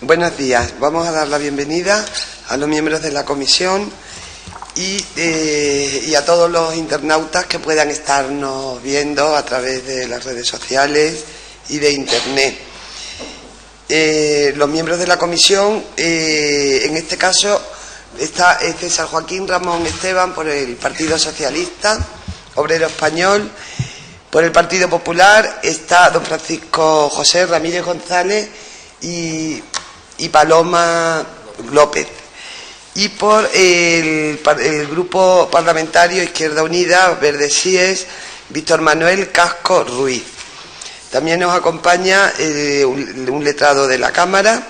Buenos días. Vamos a dar la bienvenida a los miembros de la comisión y a todos los internautas que puedan estarnos viendo a través de las redes sociales y de Internet. Los miembros de la comisión, en este caso, está César Joaquín Ramón Esteban por el Partido Socialista Obrero Español. Por el Partido Popular está don Francisco José Ramírez González y Paloma López. Y por el Grupo Parlamentario Izquierda Unida, Verde Sies, Víctor Manuel Casco Ruiz. También nos acompaña un letrado de la Cámara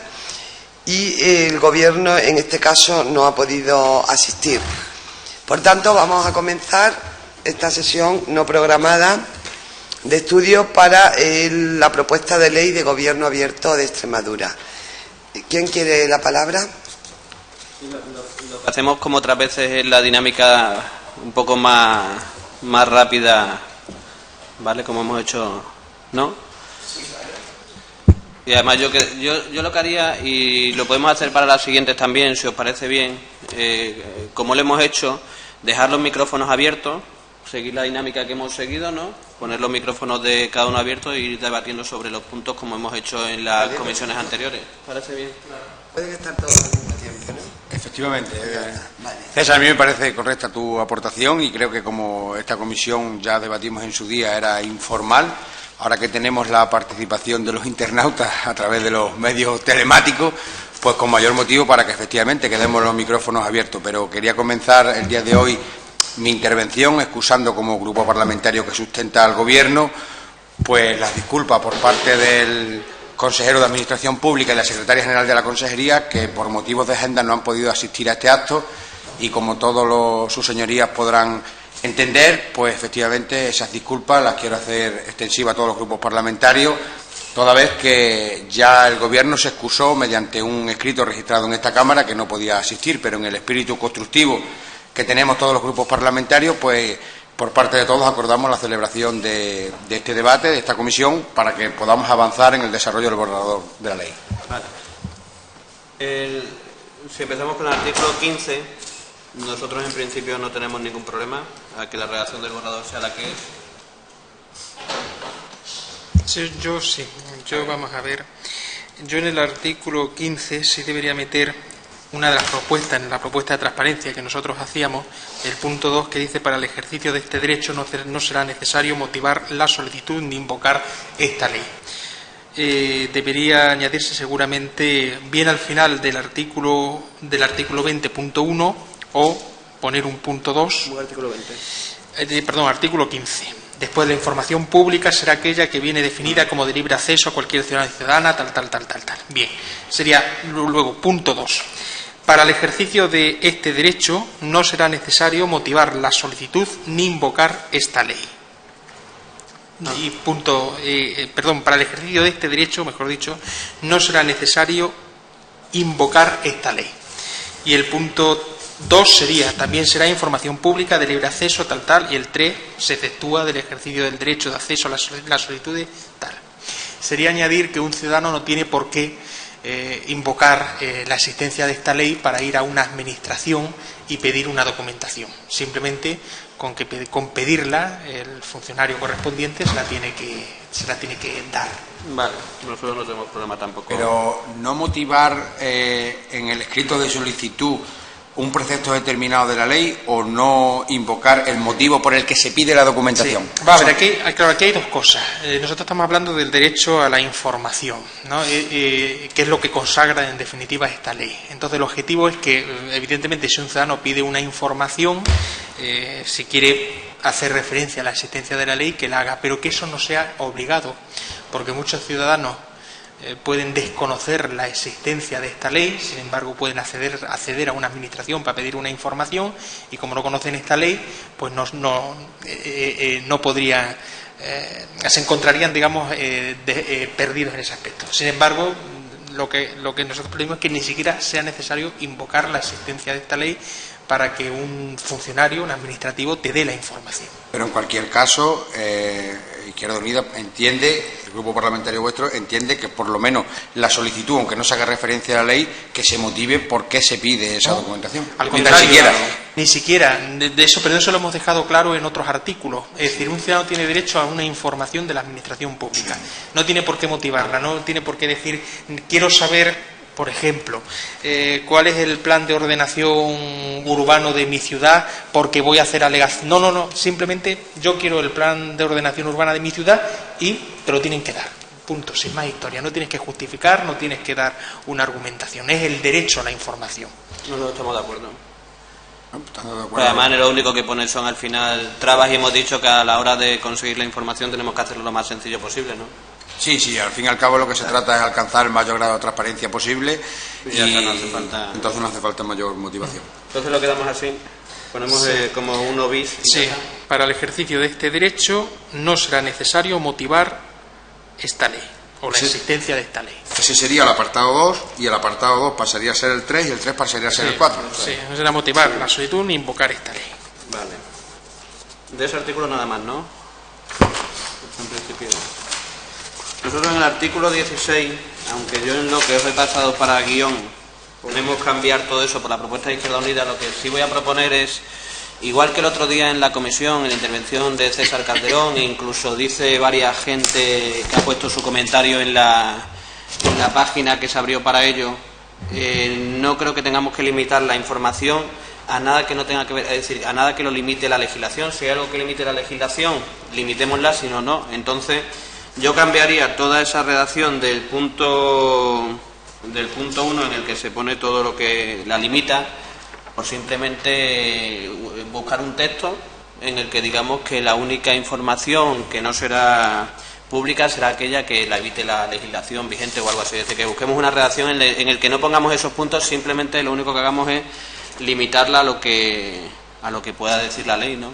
y el Gobierno, en este caso, no ha podido asistir. Por tanto, vamos a comenzar esta sesión no programada de estudio para la propuesta de ley de Gobierno Abierto de Extremadura. ¿Quién quiere la palabra? Lo que hacemos como otras veces es la dinámica un poco más rápida, ¿vale? Como hemos hecho, ¿no? Y además yo lo que haría, y lo podemos hacer para las siguientes también, si os parece bien, como lo hemos hecho, dejar los micrófonos abiertos, seguir la dinámica que hemos seguido, ¿no? Poner los micrófonos de cada uno abiertos e ir debatiendo sobre los puntos como hemos hecho en las comisiones anteriores. ¿Parece bien? Claro. Pueden estar todos al mismo tiempo, ¿no? Efectivamente. Vale. César, a mí me parece correcta tu aportación y creo que como esta comisión ya debatimos en su día era informal, ahora que tenemos la participación de los internautas a través de los medios telemáticos, pues con mayor motivo para que efectivamente quedemos los micrófonos abiertos. Pero quería comenzar el día de hoy mi intervención excusando como grupo parlamentario que sustenta al Gobierno pues las disculpas por parte del consejero de Administración Pública y la secretaria general de la Consejería, que por motivos de agenda no han podido asistir a este acto, y como todos sus señorías podrán entender, pues efectivamente esas disculpas las quiero hacer extensivas a todos los grupos parlamentarios, toda vez que ya el Gobierno se excusó mediante un escrito registrado en esta Cámara que no podía asistir, pero en el espíritu constructivo que tenemos todos los grupos parlamentarios, pues por parte de todos acordamos la celebración de este debate, de esta comisión, para que podamos avanzar en el desarrollo del borrador de la ley. Vale. Si empezamos con el artículo 15, nosotros en principio no tenemos ningún problema a que la redacción del borrador sea la que es. Sí, yo vamos a ver. Yo en el artículo 15 sí debería meter una de las propuestas, en la propuesta de transparencia que nosotros hacíamos, el punto 2, que dice: para el ejercicio de este derecho no será necesario motivar la solicitud ni invocar esta ley. Debería añadirse seguramente bien al final del artículo 20.1 o poner un punto 2. Artículo 20. Artículo 15. Después, la información pública será aquella que viene definida como de libre acceso a cualquier ciudadano y ciudadana, tal. Bien, sería luego punto 2. Para el ejercicio de este derecho no será necesario motivar la solicitud ni invocar esta ley. Y para el ejercicio de este derecho, mejor dicho, no será necesario invocar esta ley. Y el punto 2 sería: también será información pública de libre acceso, tal, y el 3 se efectúa del ejercicio del derecho de acceso a las solicitudes, tal. Sería añadir que un ciudadano no tiene por qué invocar la existencia de esta ley para ir a una administración y pedir una documentación. Simplemente con pedirla, el funcionario correspondiente se la tiene que dar. Vale, nosotros no tenemos problema tampoco. Pero no motivar en el escrito de solicitud un precepto determinado de la ley, o no invocar el motivo por el que se pide la documentación. Sí. Va a ver, aquí hay dos cosas. Nosotros estamos hablando del derecho a la información, ¿no? Que es lo que consagra en definitiva esta ley. Entonces el objetivo es que, evidentemente, si un ciudadano pide una información, si quiere hacer referencia a la existencia de la ley, que la haga, pero que eso no sea obligado, porque muchos ciudadanos pueden desconocer la existencia de esta ley, sin embargo pueden acceder a una administración para pedir una información, y como no conocen esta ley, pues no podrían, se encontrarían, digamos, perdidos en ese aspecto. Sin embargo, lo que nosotros pedimos es que ni siquiera sea necesario invocar la existencia de esta ley para que un funcionario, un administrativo, te dé la información. Pero en cualquier caso, Izquierda Unida entiende, el grupo parlamentario vuestro entiende que por lo menos la solicitud, aunque no se haga referencia a la ley, que se motive por qué se pide esa documentación. Al contrario, ni siquiera de eso, pero eso lo hemos dejado claro en otros artículos. Es decir, un ciudadano tiene derecho a una información de la administración pública. No tiene por qué motivarla, no tiene por qué decir, quiero saber, por ejemplo, cuál es el plan de ordenación urbano de mi ciudad porque voy a hacer alegación. No, simplemente yo quiero el plan de ordenación urbana de mi ciudad y te lo tienen que dar. Punto, sin más historia. No tienes que justificar, no tienes que dar una argumentación. Es el derecho a la información. No estamos de acuerdo. ¿Estamos de acuerdo? Pero además lo único que pone son al final trabas y hemos dicho que a la hora de conseguir la información tenemos que hacerlo lo más sencillo posible, ¿no? Sí, al fin y al cabo lo que se trata es alcanzar el mayor grado de transparencia posible y entonces no hace falta mayor motivación. Entonces lo quedamos así, ponemos como uno bis. Sí, para el ejercicio de este derecho no será necesario motivar esta ley o la existencia de esta ley. Ese sería el apartado 2 y el apartado 2 pasaría a ser el 3 y el 3 pasaría a ser el 4. Sí, no será motivar la solicitud ni invocar esta ley. Vale. De ese artículo nada más, ¿no? En principio. Nosotros en el artículo 16, aunque yo en lo que os he pasado para guión podemos cambiar todo eso por la propuesta de Izquierda Unida, lo que sí voy a proponer es, igual que el otro día en la comisión, en la intervención de César Calderón, e incluso dice varias gente que ha puesto su comentario en la página que se abrió para ello, no creo que tengamos que limitar la información a nada que no tenga que ver, es decir, a nada que lo limite la legislación. Si hay algo que limite la legislación, limitémosla, si no. Entonces yo cambiaría toda esa redacción del punto 1 en el que se pone todo lo que la limita, por simplemente buscar un texto en el que digamos que la única información que no será pública será aquella que la evite la legislación vigente o algo así. Es decir, que busquemos una redacción en el que no pongamos esos puntos, simplemente lo único que hagamos es limitarla a lo que pueda decir la ley, ¿no?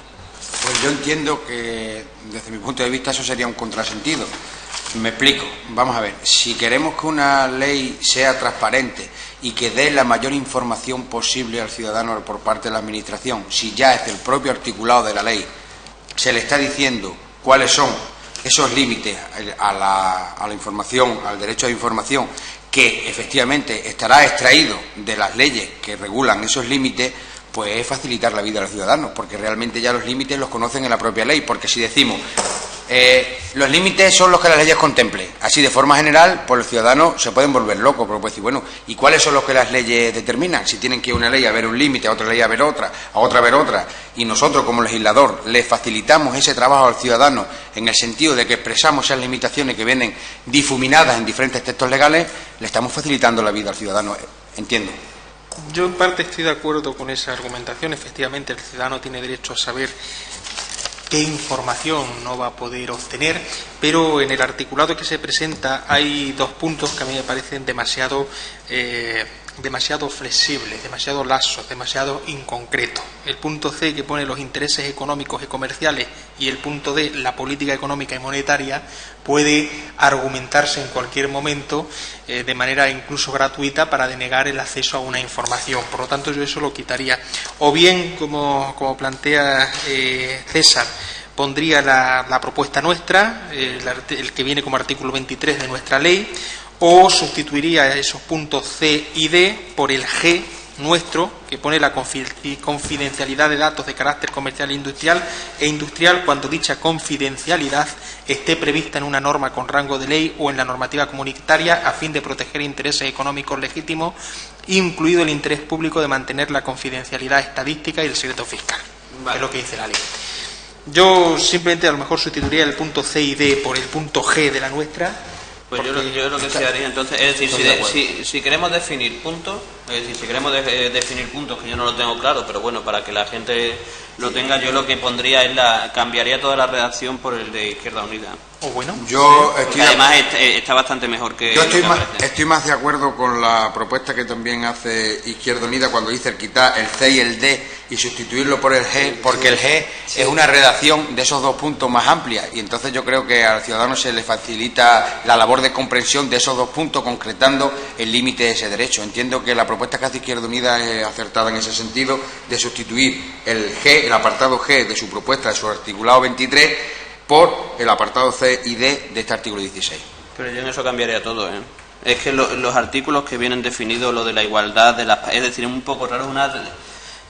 Pues yo entiendo que desde mi punto de vista eso sería un contrasentido. Me explico. Vamos a ver, si queremos que una ley sea transparente y que dé la mayor información posible al ciudadano por parte de la Administración, si ya desde el propio articulado de la ley se le está diciendo cuáles son esos límites a la información, al derecho a información, que efectivamente estará extraído de las leyes que regulan esos límites, pues es facilitar la vida a los ciudadanos, porque realmente ya los límites los conocen en la propia ley. Porque si decimos los límites son los que las leyes contemplen, así de forma general, pues los ciudadanos se pueden volver locos, pero puede decir, bueno, ¿y cuáles son los que las leyes determinan? Si tienen que ir a una ley a ver un límite, a otra ley a ver otra, a otra a ver otra, y nosotros como legislador le facilitamos ese trabajo al ciudadano en el sentido de que expresamos esas limitaciones que vienen difuminadas en diferentes textos legales, le estamos facilitando la vida al ciudadano, entiendo. Yo en parte estoy de acuerdo con esa argumentación. Efectivamente, el ciudadano tiene derecho a saber qué información no va a poder obtener, pero en el articulado que se presenta hay dos puntos que a mí me parecen demasiado flexibles, demasiado laxos, demasiado inconcretos. El punto C, que pone los intereses económicos y comerciales, y el punto D, la política económica y monetaria, puede argumentarse en cualquier momento de manera incluso gratuita para denegar el acceso a una información. Por lo tanto, yo eso lo quitaría. O bien, como plantea César, pondría la propuesta nuestra, el que viene como artículo 23 de nuestra ley, o sustituiría esos puntos C y D por el G nuestro, que pone la confidencialidad de datos de carácter comercial e industrial cuando dicha confidencialidad esté prevista en una norma con rango de ley o en la normativa comunitaria a fin de proteger intereses económicos legítimos, incluido el interés público de mantener la confidencialidad estadística y el secreto fiscal. Vale. Es lo que dice la ley. Yo simplemente a lo mejor sustituiría el punto C y D por el punto G de la nuestra. Pues yo lo que se haría entonces, es decir, si queremos definir puntos, definir puntos, que yo no lo tengo claro, pero bueno, para que la gente lo tenga, yo lo que pondría es cambiaría toda la redacción por el de Izquierda Unida. O bueno, además está bastante mejor que. Yo estoy más de acuerdo con la propuesta que también hace Izquierda Unida cuando dice el quitar el C y el D y sustituirlo por el G, porque el G es una redacción de esos dos puntos más amplia, y entonces yo creo que al ciudadano se le facilita la labor de comprensión de esos dos puntos concretando el límite de ese derecho. Entiendo que la propuesta que hace Izquierda Unida es acertada en ese sentido, de sustituir el apartado G de su propuesta, de su articulado 23, por el apartado C y D de este artículo 16. Pero yo en eso cambiaría todo, ¿eh? Es que los artículos que vienen definidos, lo de la igualdad, es decir, es un poco raro,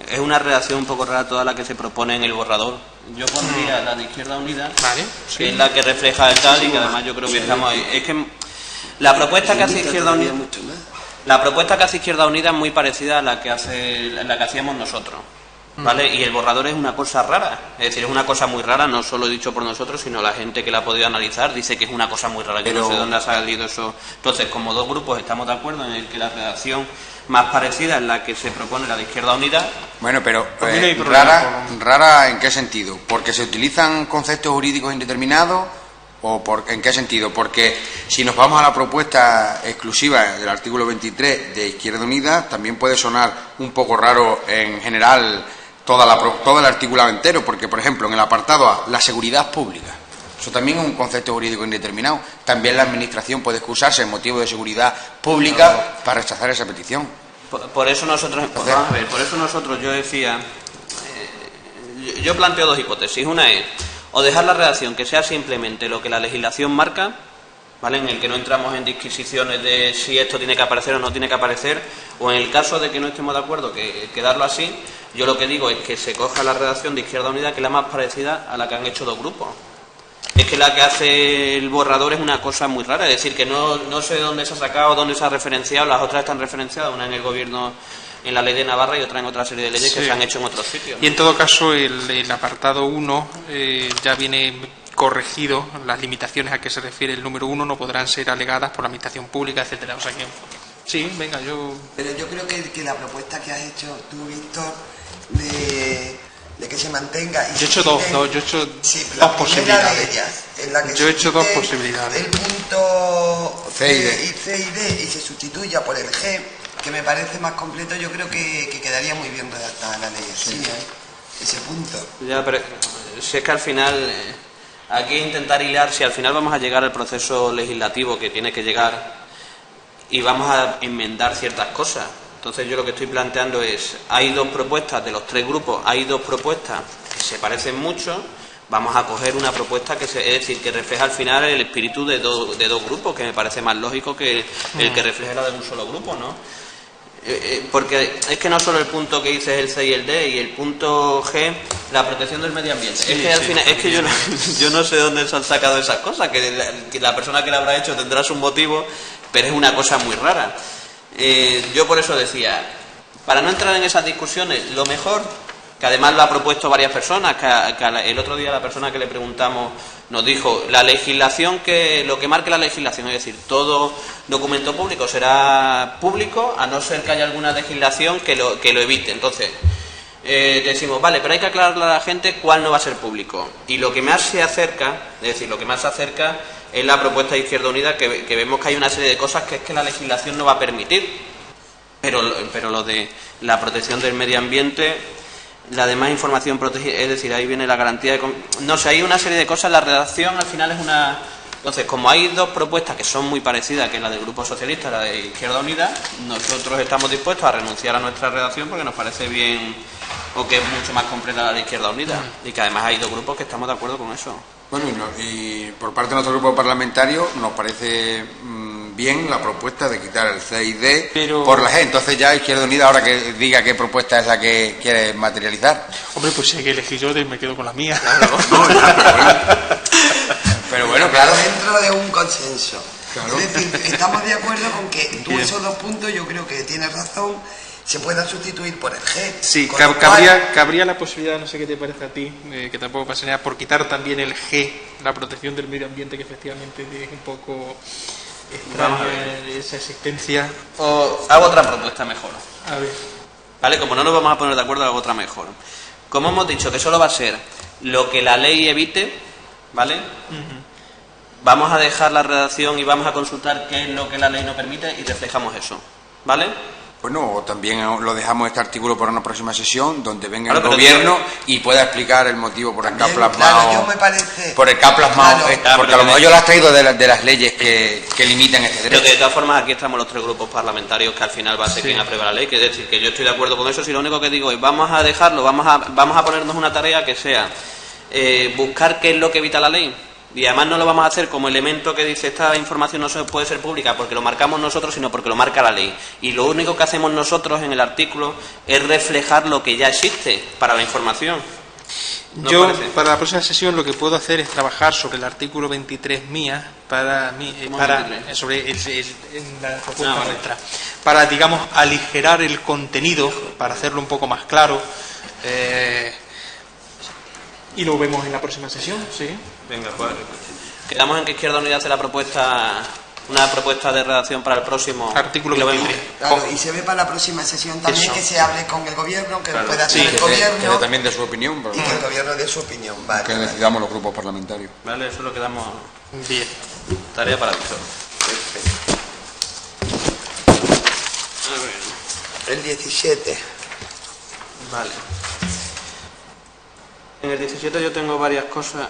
es una redacción un poco rara toda la que se propone en el borrador. Yo pondría la de Izquierda Unida, vale, sí, que es la que refleja el tal y que además yo creo que estamos ahí. Es que la propuesta que hace Izquierda Unida, es muy parecida a la que hacíamos nosotros, ¿vale? Y el borrador es una cosa rara, es decir, es una cosa muy rara, no solo dicho por nosotros, sino la gente que la ha podido analizar dice que es una cosa muy rara. Yo no sé dónde ha salido eso. Entonces, como dos grupos estamos de acuerdo en el que la redacción más parecida es la que se propone, la de Izquierda Unida. Bueno, pero rara ¿en qué sentido? ¿Porque se utilizan conceptos jurídicos indeterminados? ¿O en qué sentido? Porque si nos vamos a la propuesta exclusiva del artículo 23 de Izquierda Unida, también puede sonar un poco raro en general todo el articulado entero, porque, por ejemplo, en el apartado A, la seguridad pública, eso también es un concepto jurídico indeterminado. También la Administración puede excusarse en motivo de seguridad pública para rechazar esa petición. Por eso nosotros, vamos a ver, por eso nosotros yo decía, yo planteo dos hipótesis. Una es, o dejar la redacción que sea simplemente lo que la legislación marca, ¿vale? En el que no entramos en disquisiciones de si esto tiene que aparecer o no tiene que aparecer, o en el caso de que no estemos de acuerdo, que quedarlo así. Yo lo que digo es que se coja la redacción de Izquierda Unida, que es la más parecida a la que han hecho dos grupos. Es que la que hace el borrador es una cosa muy rara, es decir, que no sé dónde se ha sacado, dónde se ha referenciado, las otras están referenciadas, una en el Gobierno, en la Ley de Navarra, y otra en otra serie de leyes que se han hecho en otros sitios, ¿no? Y en todo caso, el apartado 1 ya viene corregido, las limitaciones a que se refiere el número 1 no podrán ser alegadas por la administración pública, etcétera. O sea que, sí, venga, Pero yo creo que la propuesta que has hecho tú, Víctor, de que se mantenga... Yo he hecho dos posibilidades. De ellas, en la que yo he hecho dos posibilidades. El punto C y D y se sustituya por el G, que me parece más completo, yo creo que quedaría muy bien redactada la ley así, ese punto. Ya, pero si es que al final hay que intentar hilar, si al final vamos a llegar al proceso legislativo que tiene que llegar y vamos a enmendar ciertas cosas. Entonces yo lo que estoy planteando es, hay dos propuestas de los tres grupos, hay dos propuestas que se parecen mucho, vamos a coger una propuesta es decir, que refleja al final el espíritu de dos grupos, que me parece más lógico que el que refleje la de un solo grupo, ¿no? Porque es que no solo el punto que dice el C y el D, y el punto G, la protección del medio ambiente. Sí, es que al final, es que yo no sé dónde se han sacado esas cosas, que la persona que la habrá hecho tendrá su motivo, pero es una cosa muy rara. Yo por eso decía, para no entrar en esas discusiones, lo mejor, que además lo ha propuesto varias personas, que el otro día la persona que le preguntamos nos dijo, la legislación, lo que marque la legislación, es decir, todo documento público será público, a no ser que haya alguna legislación que lo evite. Entonces, decimos, vale, pero hay que aclararle a la gente cuál no va a ser público. Y lo que más se acerca, es la propuesta de Izquierda Unida, que vemos que hay una serie de cosas que es que la legislación no va a permitir. Pero lo de la protección del medio ambiente, la demás información protegida, es decir, ahí viene la garantía de... No sé, hay una serie de cosas, la redacción al final es una... Entonces, como hay dos propuestas que son muy parecidas, que es la del Grupo Socialista y la de Izquierda Unida, nosotros estamos dispuestos a renunciar a nuestra redacción porque nos parece bien, o que es mucho más completa la de Izquierda Unida, y que además hay dos grupos que estamos de acuerdo con eso. Bueno, y por parte de nuestro grupo parlamentario nos parece bien la propuesta de quitar el C y D por la G. Entonces ya Izquierda Unida, ahora que diga qué propuesta es la que quiere materializar. Hombre, pues si hay que elegir yo, me quedo con la mía. Claro, pero bueno, claro. Dentro de un consenso. Claro. Es decir, estamos de acuerdo con que tú esos dos puntos, yo creo que tienes razón, se puedan sustituir por el G. Sí, cabría la posibilidad, no sé qué te parece a ti, que tampoco pasa nada, por quitar también el G, la protección del medio ambiente, que efectivamente es un poco extraña esa existencia. O hago otra propuesta mejor. A ver. Vale, como no nos vamos a poner de acuerdo, hago otra mejor. Como hemos dicho que solo va a ser lo que la ley evite, ¿vale? Vamos a dejar la redacción y vamos a consultar qué es lo que la ley no permite y reflejamos eso, ¿vale? Bueno, también lo dejamos este artículo para una próxima sesión donde venga Claro, el pero gobierno y pueda explicar el motivo por el que ha También, plasmado. claro, yo me parece- por el que ha plasmado. Claro. Porque a lo mejor yo lo has traído de las leyes que limitan este Pero derecho. de todas formas aquí estamos los tres grupos parlamentarios que al final va a ser quien apruebe la ley, que es decir, que yo estoy de acuerdo con eso. Si lo único que digo es vamos a dejarlo, vamos a ponernos una tarea que sea buscar qué es lo que evita la ley. Y además no lo vamos a hacer como elemento que dice esta información no puede ser pública porque lo marcamos nosotros, sino porque lo marca la ley. Y lo único que hacemos nosotros en el artículo es reflejar lo que ya existe para la información. ¿No Yo, parece? para la próxima sesión, lo que puedo hacer es trabajar sobre el artículo 23 mía, sobre en la propuesta nuestra, para, digamos, aligerar el contenido, para hacerlo un poco más claro, y lo vemos en la próxima sesión, ¿sí? Venga, pues quedamos en que Izquierda Unida hace una propuesta de redacción para el próximo Artículo y lo vemos. 23. Claro, y se ve para la próxima sesión también Eso. que se hable con el gobierno, que Claro. pueda Sí, hacer el que dé gobierno también de su opinión, pero y que el gobierno dé su opinión. Vale, que vale. decidamos los grupos parlamentarios. Vale, eso lo quedamos Bien. tarea para Víctor. El 17. Vale. En el 17 yo tengo varias cosas.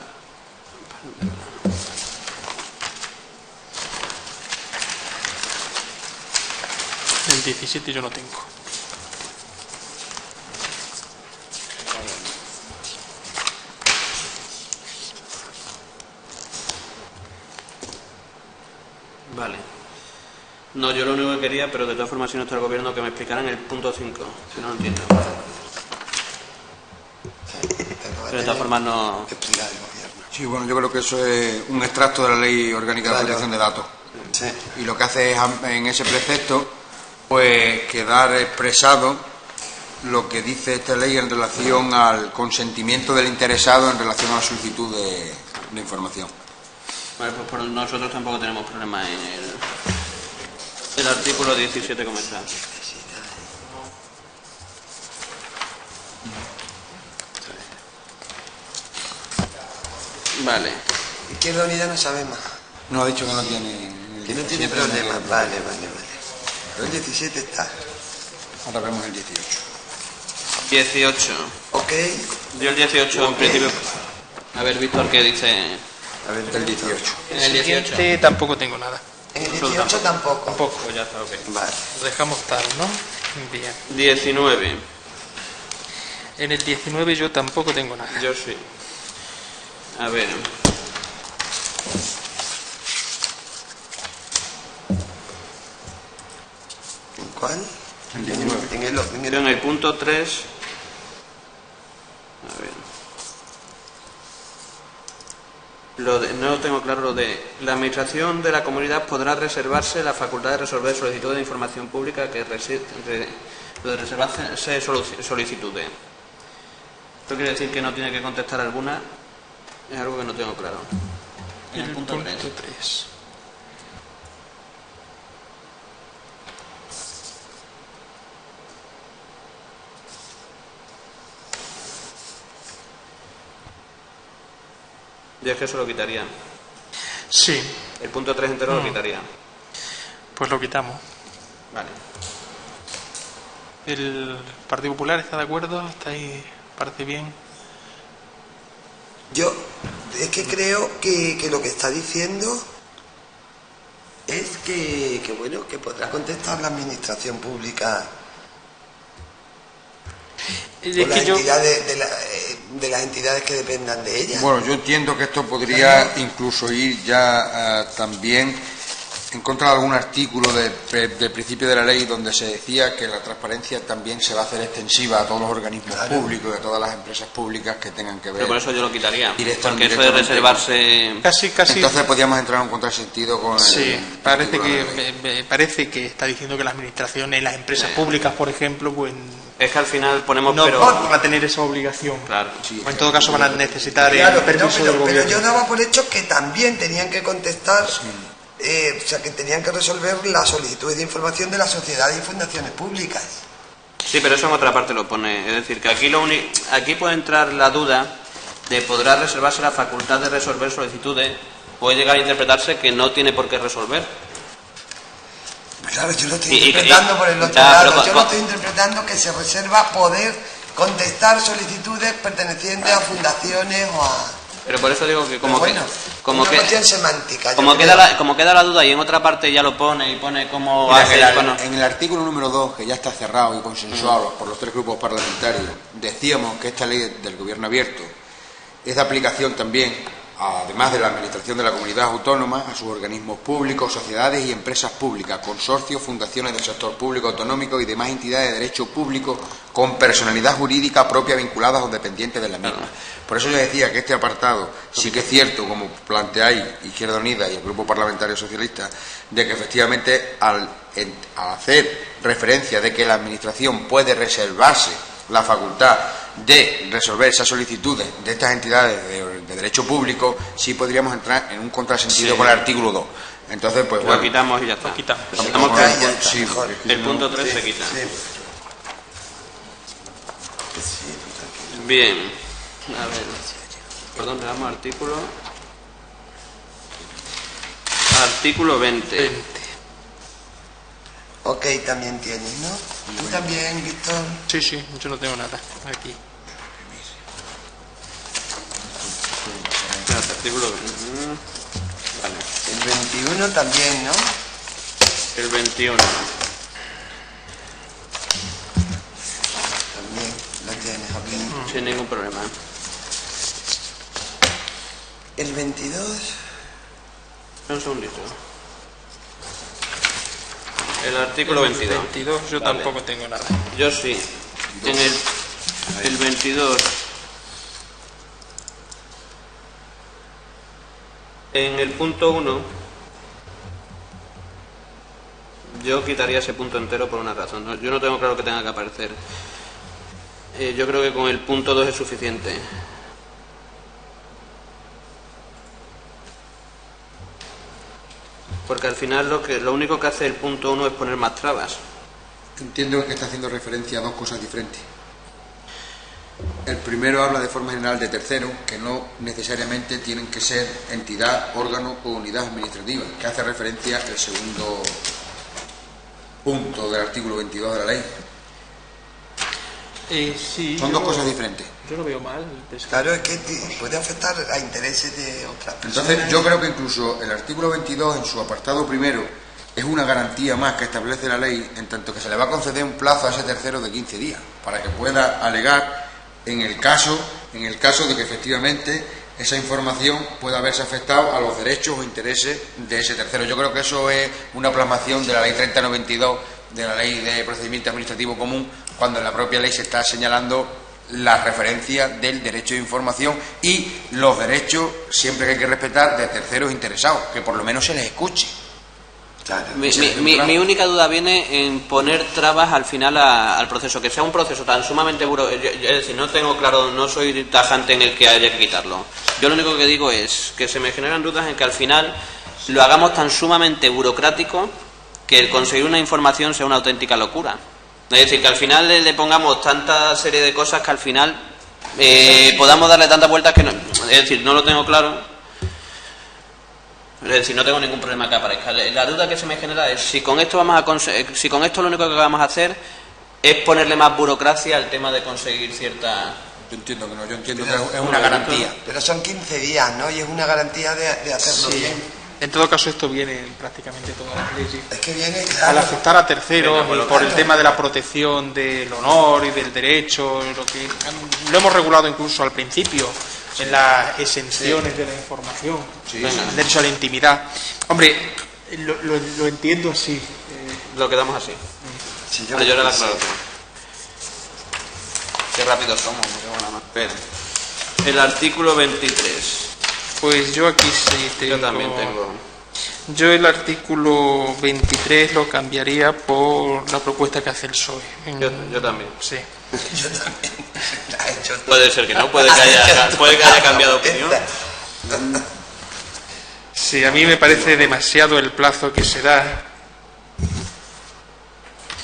El 17 yo no tengo. Vale. No, yo lo único que quería, pero de todas formas, si no está el gobierno, que me explicaran el punto 5, si no lo entiendo. Pero de todas formas no... Explicar el gobierno. Sí, bueno, yo creo que eso es un extracto de la Ley Orgánica de Claro. Protección de Datos. Sí. Y lo que hace es, en ese precepto, pues quedar expresado lo que dice esta ley en relación al consentimiento del interesado en relación a la solicitud de información. Vale, pues por nosotros tampoco tenemos problema en el artículo 17 como está. Vale. Izquierda Unida no sabe más. No ha dicho que no tiene... Que no tiene problema. Vale. Pero el 17 está. Ahora vemos el 18. 18. Ok. Yo el 18 en principio... A ver, Víctor, ¿qué dice? A ver, El 18. En el 18. Siguiente tampoco tengo nada. En el 18 tampoco. Tampoco. Pues ya está, ok. Vale. Lo dejamos tal, ¿no? Bien. 19. En el 19 yo tampoco tengo nada. Yo sí. A ver. ¿En cuál? El 19. Yo en el punto 3. A ver. No lo tengo claro lo de la administración de la comunidad podrá reservarse la facultad de resolver solicitudes de información pública que lo de reservarse solicitudes. Esto quiere decir que no tiene que contestar alguna. Es algo que no tengo claro. En el punto 3. 3. Yo es que eso lo quitaría. Sí, El punto 3 entero lo quitaría. pues lo quitamos. Vale. ¿El Partido Popular está de acuerdo? ¿Está ahí? ¿Parece bien? Yo es que creo que lo que está diciendo es que bueno, que podrá contestar la administración pública Es o las que yo... entidades de las entidades que dependan de ella. Bueno, yo entiendo que esto podría incluso ir ya también en contra de algún artículo del principio de la ley donde se decía que la transparencia también se va a hacer extensiva a todos los organismos públicos y a todas las empresas públicas que tengan que ver. Pero por eso yo lo quitaría. Directamente, Porque eso de reservarse... Casi... Entonces podríamos entrar en un contrasentido con Sí, el parece artículo de la que ley. me parece que está diciendo que las administraciones, las empresas públicas, por ejemplo, pues Es que al final ponemos no pero... van a tener esa obligación. Claro. Sí, O en todo caso van a necesitar Claro, el permiso del pero gobierno. yo daba por hecho que también tenían que contestar, o sea, que tenían que resolver las solicitudes de información de las sociedades y fundaciones públicas. Sí, pero eso en otra parte lo pone. Es decir, que aquí puede entrar la duda de podrá reservarse la facultad de resolver solicitudes. Puede llegar a interpretarse que no tiene por qué resolver. Claro, yo lo estoy interpretando por el otro lado. Yo lo estoy interpretando que se reserva poder contestar solicitudes pertenecientes a fundaciones o a... Pero por eso digo que como bueno, que como una que cuestión semántica. como queda la duda y en otra parte ya lo pone y pone cómo Mira, hace en el artículo número 2, que ya está cerrado y consensuado por los 3 grupos parlamentarios, decíamos que esta ley del gobierno abierto es de aplicación también, además de la administración de la comunidad autónoma, a sus organismos públicos, sociedades y empresas públicas, consorcios, fundaciones del sector público autonómico y demás entidades de derecho público con personalidad jurídica propia vinculadas o dependientes de la misma. Por eso yo decía que este apartado sí que es cierto, como planteáis Izquierda Unida y el Grupo Parlamentario Socialista, de que efectivamente al hacer referencia de que la Administración puede reservarse la facultad de resolver esas solicitudes de estas entidades de derecho público, sí podríamos entrar en un contrasentido con el artículo 2. Entonces, pues lo quitamos y ya está. Lo quitamos. El punto 3 se quita. Bien. A ver. ¿Por dónde vamos? Artículo 20. Ok, también tienes, ¿no? ¿Tú también, Víctor? Sí, yo no tengo nada aquí. Artículo 20. Vale. El 21 también, ¿no? El 21. También lo tienes, ok. Sin ningún problema. El 22... Un segundito. El artículo 22. 22 yo Vale. tampoco tengo nada. Yo sí. En el 22. En el punto 1, yo quitaría ese punto entero por una razón. Yo no tengo claro que tenga que aparecer. Yo creo que con el punto 2 es suficiente. Porque al final lo único que hace el punto 1 es poner más trabas. entiendo que está haciendo referencia a 2 cosas diferentes. El primero habla de forma general de terceros, que no necesariamente tienen que ser entidad, órgano o unidad administrativa, que hace referencia al segundo punto del artículo 22 de la ley. Sí, Son 2 cosas diferentes. Yo lo veo mal. Claro, es que puede afectar a intereses de otras personas. Entonces, yo creo que incluso el artículo 22, en su apartado primero, es una garantía más que establece la ley, en tanto que se le va a conceder un plazo a ese tercero de 15 días, para que pueda alegar en el caso de que efectivamente esa información pueda haberse afectado a los derechos o intereses de ese tercero. Yo creo que eso es una plasmación de la ley 3092, de la ley de procedimiento administrativo común, cuando en la propia ley se está señalando la referencia del derecho de información y los derechos, siempre que hay que respetar, de terceros interesados, que por lo menos se les escuche. Claro. Mi única duda viene en poner trabas al final al proceso, que sea un proceso tan sumamente es decir, no tengo claro, no soy tajante en el que haya que quitarlo. Yo lo único que digo es que se me generan dudas en que al final lo hagamos tan sumamente burocrático que el conseguir una información sea una auténtica locura. Es decir, que al final le pongamos tanta serie de cosas que al final podamos darle tantas vueltas que no, es decir, no lo tengo claro. Es decir, no tengo ningún problema que aparezca. La duda que se me genera es si con esto si con esto lo único que vamos a hacer es ponerle más burocracia al tema de conseguir cierta... Yo entiendo que no, yo entiendo que es una garantía. Pero son 15 días, ¿no? Y es una garantía de hacerlo Sí. bien. En todo caso, esto viene en prácticamente todas las leyes. Es que viene, Al claro. afectar a terceros Venga, y por el claro. tema de la protección del honor y del derecho, lo hemos regulado incluso al principio en las exenciones de la información, el derecho a la intimidad. Hombre, lo entiendo así. Lo quedamos así. Sí, Yo era la sí. aclaración. Qué rápido somos, me cago en la mar. Espera. El artículo 23. Pues yo aquí sí tengo... Yo también tengo. Yo el artículo 23 lo cambiaría por la propuesta que hace el PSOE. Yo también. Sí. Yo también. La he hecho tú. Puede ser que no, puede que haya cambiado de opinión. Sí, a mí me parece demasiado el plazo que se da.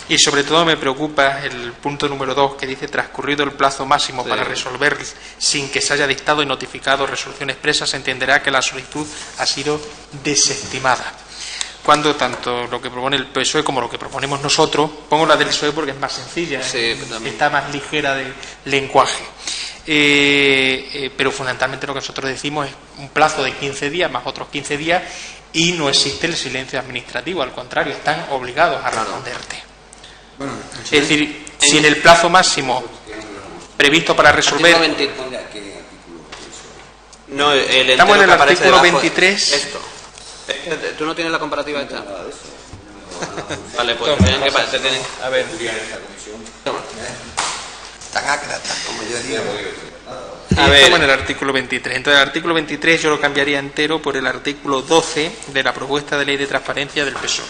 Y sobre todo me preocupa el punto número 2, que dice transcurrido el plazo máximo para resolver sin que se haya dictado y notificado resolución expresa, se entenderá que la solicitud ha sido desestimada. cuando tanto lo que propone el PSOE como lo que proponemos nosotros, pongo la del PSOE porque es más sencilla, sí, está más ligera de lenguaje. Pero fundamentalmente lo que nosotros decimos es un plazo de 15 días más otros 15 días y no existe el silencio administrativo, al contrario, están obligados a responderte. Bueno, es decir, si en el plazo máximo previsto para resolver... No, estamos en el artículo 23. Esto. ¿Tú no tienes la comparativa esta? Vale, pues te tienen a ver. Tan ácrata, como yo digo. Estamos en el artículo 23. Entonces, el artículo 23 yo lo cambiaría entero por el artículo 12 de la propuesta de ley de transparencia del PSOE,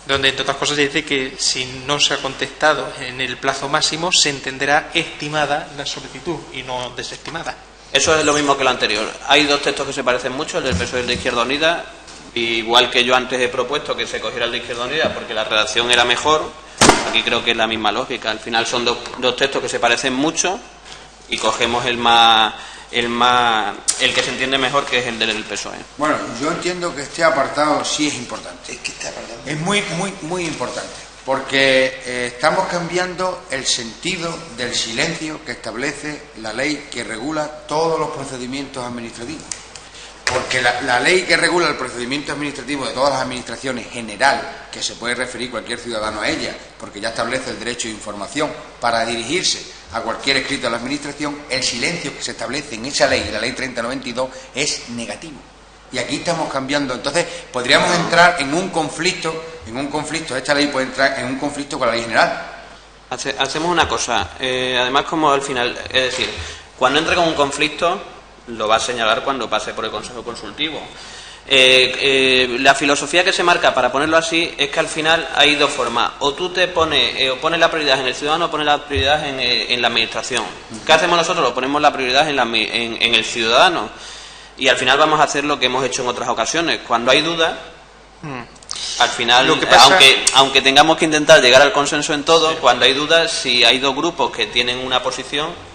donde, entre otras cosas, se dice que si no se ha contestado en el plazo máximo, se entenderá estimada la solicitud y no desestimada. Eso es lo mismo que lo anterior. Hay dos textos que se parecen mucho, el del PSOE y el de Izquierda Unida, igual que yo antes he propuesto que se cogiera el de Izquierda Unida porque la redacción era mejor. Aquí creo que es la misma lógica. Al final son dos textos que se parecen mucho y cogemos el que se entiende mejor, que es el del PSOE. Bueno, yo entiendo que este apartado sí es importante. Es que este apartado es muy importante, porque estamos cambiando el sentido del silencio que establece la ley que regula todos los procedimientos administrativos. Porque la ley que regula el procedimiento administrativo de todas las administraciones general, que se puede referir cualquier ciudadano a ella, porque ya establece el derecho de información para dirigirse a cualquier escrito de la administración, el silencio que se establece en esa ley, la ley 3092, es negativo. Y aquí estamos cambiando. Entonces, podríamos entrar en un conflicto, esta ley puede entrar en un conflicto con la ley general. Hacemos una cosa, además, como al final, es decir, cuando entre con un conflicto, lo va a señalar cuando pase por el Consejo Consultivo. La filosofía que se marca para ponerlo así es que al final hay dos formas: o tú te pones la prioridad en el ciudadano o pones la prioridad en la administración. ¿Qué hacemos nosotros? Lo ponemos la prioridad en el ciudadano, y al final vamos a hacer lo que hemos hecho en otras ocasiones. Cuando hay dudas, al final, aunque tengamos que intentar llegar al consenso en todo, cuando hay dudas, si hay dos grupos que tienen una posición.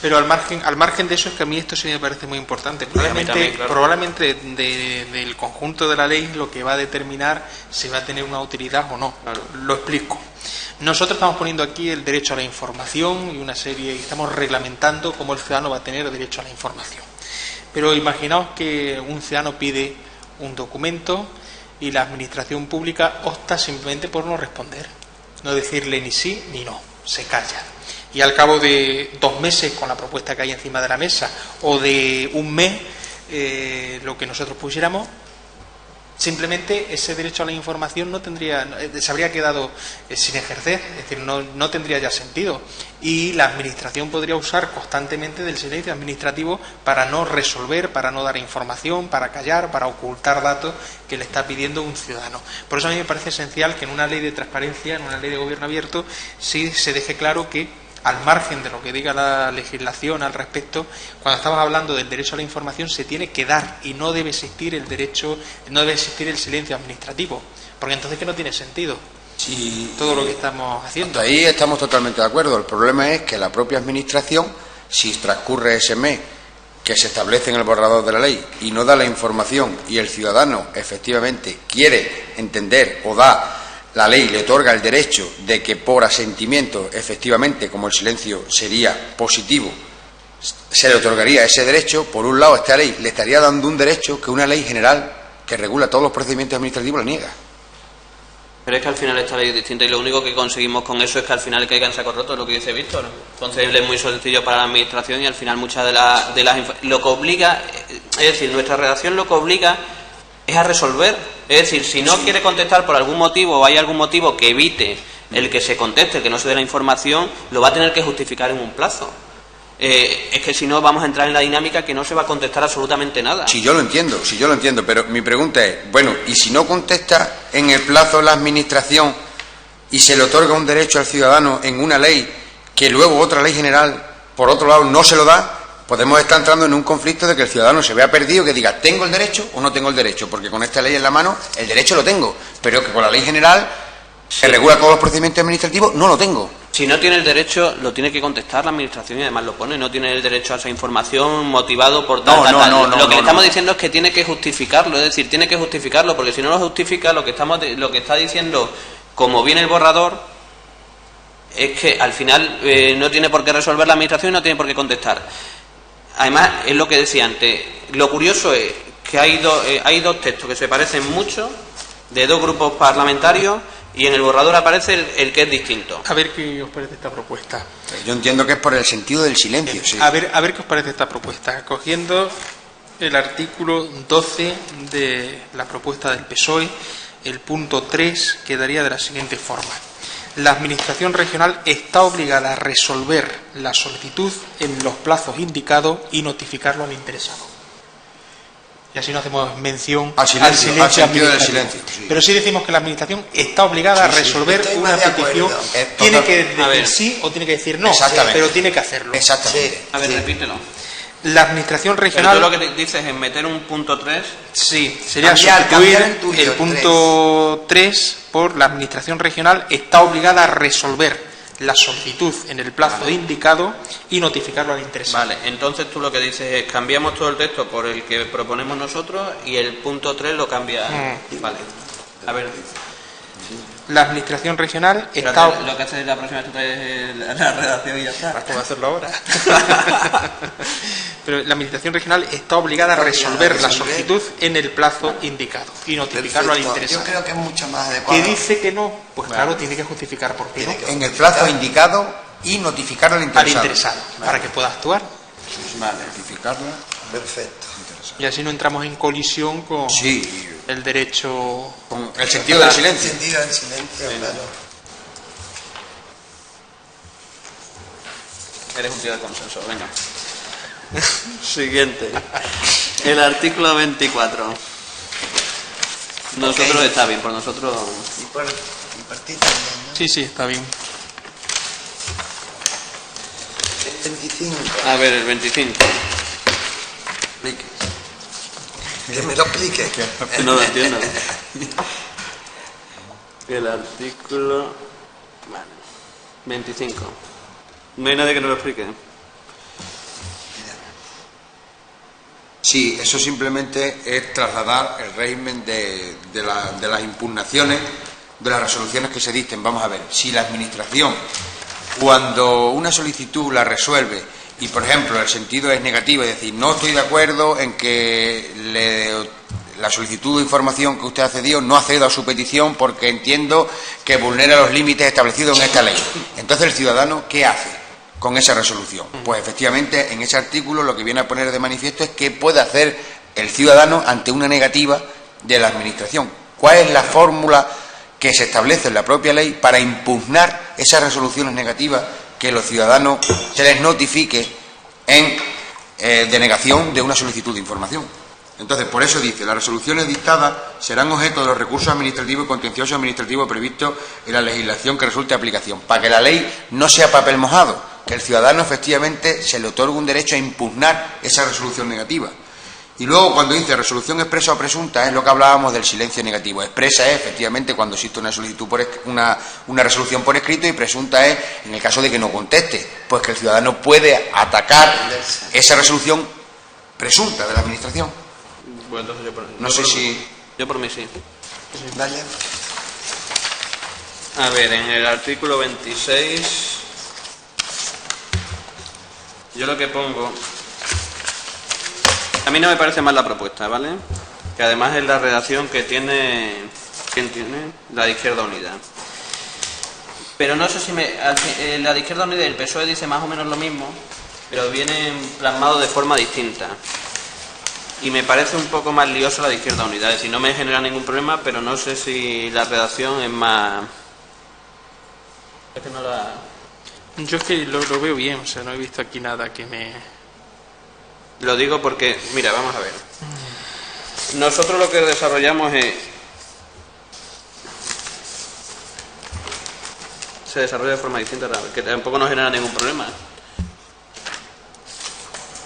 Pero al margen de eso, es que a mí esto sí me parece muy importante. Probablemente del conjunto de la ley lo que va a determinar si va a tener una utilidad o no. Claro. Lo explico. Nosotros estamos poniendo aquí el derecho a la información y estamos reglamentando cómo el ciudadano va a tener derecho a la información. Pero imaginaos que un ciudadano pide un documento y la administración pública opta simplemente por no responder, no decirle ni sí ni no, se calla. Y al cabo de 2 meses, con la propuesta que hay encima de la mesa, o de 1 mes, lo que nosotros pusiéramos, simplemente ese derecho a la información se habría quedado sin ejercer, es decir, no tendría ya sentido, y la administración podría usar constantemente del silencio administrativo para no resolver, para no dar información, para callar, para ocultar datos que le está pidiendo un ciudadano. Por eso a mí me parece esencial que en una ley de transparencia, en una ley de gobierno abierto, sí se deje claro que, al margen de lo que diga la legislación al respecto, cuando estamos hablando del derecho a la información, se tiene que dar, y no debe existir el silencio administrativo, porque entonces que no tiene sentido todo lo que estamos haciendo. Hasta ahí estamos totalmente de acuerdo. El problema es que la propia administración, si transcurre ese mes que se establece en el borrador de la ley y no da la información, y el ciudadano efectivamente quiere entender o da, la ley le otorga el derecho de que por asentimiento, efectivamente, como el silencio sería positivo, se le otorgaría ese derecho. Por un lado, esta ley le estaría dando un derecho que una ley general que regula todos los procedimientos administrativos le niega. Pero es que al final esta ley es distinta, y lo único que conseguimos con eso es que al final caiga en saco roto, lo que dice Víctor. Entonces es muy sencillo para la administración, y al final muchas de las lo que obliga, es decir, nuestra redacción lo que obliga es a resolver. Es decir, si no quiere contestar por algún motivo, o hay algún motivo que evite el que se conteste, el que no se dé la información, lo va a tener que justificar en un plazo. Es que si no vamos a entrar en la dinámica que no se va a contestar absolutamente nada. Sí, yo lo entiendo, pero mi pregunta es, bueno, ¿y si no contesta en el plazo la administración y se le otorga un derecho al ciudadano en una ley que luego otra ley general, por otro lado, no se lo da? Podemos estar entrando en un conflicto de que el ciudadano se vea perdido, que diga, ¿tengo el derecho o no tengo el derecho? Porque con esta ley en la mano, el derecho lo tengo, pero que con la ley general, que regula todos los procedimientos administrativos, no lo tengo. Si no tiene el derecho, lo tiene que contestar la Administración y además lo pone. No tiene el derecho a esa información motivado por tal. Lo que le estamos diciendo es que tiene que justificarlo, es decir, tiene que justificarlo, porque si no lo justifica, lo que está diciendo, como viene el borrador, es que al final no tiene por qué resolver la Administración y no tiene por qué contestar. Además, es lo que decía antes. Lo curioso es que hay dos textos que se parecen mucho, de dos grupos parlamentarios, y en el borrador aparece el que es distinto. A ver qué os parece esta propuesta. Yo entiendo que es por el sentido del silencio. Sí. A ver qué os parece esta propuesta. Cogiendo el artículo 12 de la propuesta del PSOE, el punto 3 quedaría de la siguiente forma. La Administración regional está obligada a resolver la solicitud en los plazos indicados y notificarlo al interesado. Y así no hacemos mención al silencio administrativo. Del silencio, sí. Pero sí decimos que la Administración está obligada a resolver una petición. Tiene que decir sí o tiene que decir no, pero tiene que hacerlo. Exactamente. Sí. A ver, repítelo. La Administración regional... Pero tú lo que dices es meter un punto 3... Sí, sería sustituir el punto 3 por la Administración regional está obligada a resolver la solicitud en el plazo indicado y notificarlo al interesado. Vale, entonces tú lo que dices es cambiamos todo el texto por el que proponemos nosotros y el punto 3 lo cambia. Vale. A ver. La Administración regional pero está... Lo que hace la próxima es la redacción y ya está. ¿Cómo hacerlo ahora? Pero la Administración regional está obligada a resolver la solicitud en el plazo indicado y notificarlo al interesado. Yo creo que es mucho más adecuado. ¿Qué dice que no? Pues claro, tiene que justificar por qué no. En el plazo indicado y notificarlo al interesado. Al interesado, para que pueda actuar. Vale, notificarla. Perfecto. Y así no entramos en colisión con el derecho... Con el sentido del silencio. El sentido del silencio, claro. Eres un tío de consenso, venga. Siguiente. El artículo 24. Nosotros está bien, por nosotros... Y por ti también, ¿no? Sí, está bien. 25. A ver, el 25. Que me lo explique. No lo entiendo. El artículo... Vale. 25. No hay nadie que nos lo explique. Sí, eso simplemente es trasladar el régimen de las impugnaciones, de las resoluciones que se dicten. Vamos a ver, si la Administración, cuando una solicitud la resuelve, y por ejemplo el sentido es negativo, es decir, no estoy de acuerdo en que la solicitud de información que usted accedió no accedo a su petición porque entiendo que vulnera los límites establecidos en esta ley. Entonces el ciudadano, ¿qué hace con esa resolución? Pues efectivamente en ese artículo lo que viene a poner de manifiesto es qué puede hacer el ciudadano ante una negativa de la Administración. ¿Cuál es la fórmula que se establece en la propia ley para impugnar esas resoluciones negativas que los ciudadanos se les notifique en denegación de una solicitud de información? Entonces, por eso dice, las resoluciones dictadas serán objeto de los recursos administrativos y contenciosos administrativos previstos en la legislación que resulte de aplicación, para que la ley no sea papel mojado, que el ciudadano efectivamente se le otorgue un derecho a impugnar esa resolución negativa. Y luego cuando dice resolución expresa o presunta es lo que hablábamos del silencio negativo. Expresa es efectivamente cuando existe una solicitud una resolución por escrito, y presunta es en el caso de que no conteste, pues que el ciudadano puede atacar esa resolución presunta de la Administración. Bueno, entonces yo por mí sí. Vale. A ver, en el artículo 26 yo lo que pongo... A mí no me parece mal la propuesta, ¿vale? Que además es la redacción que tiene... ¿Quién tiene? La de Izquierda Unida. Pero no sé si la de Izquierda Unida y el PSOE dice más o menos lo mismo, pero vienen plasmados de forma distinta. Y me parece un poco más lioso la de Izquierda Unida. Es decir, no me genera ningún problema, pero no sé si la redacción es más... Es que no la... Yo es que lo veo bien, o sea, no he visto aquí nada que me... Lo digo porque, mira, vamos a ver. Nosotros lo que desarrollamos es... Se desarrolla de forma distinta, que tampoco nos genera ningún problema.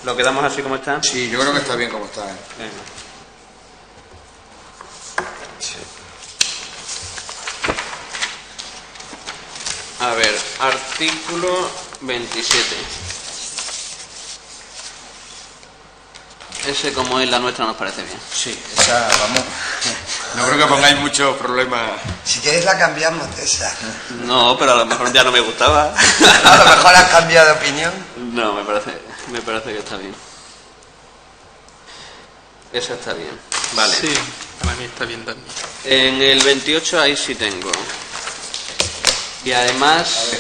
¿Lo quedamos así como está? Sí, yo creo que está bien como está. Venga. A ver... artículo 27. Ese, como es la nuestra, nos parece bien. Sí, esa, vamos, no creo que pongáis muchos problemas. Si quieres la cambiamos, César. No, pero a lo mejor ya no me gustaba. A lo mejor has cambiado de opinión. No, me parece que está bien. Esa está bien. Vale. Sí, para mí está bien también. En el 28 ahí sí tengo. Y además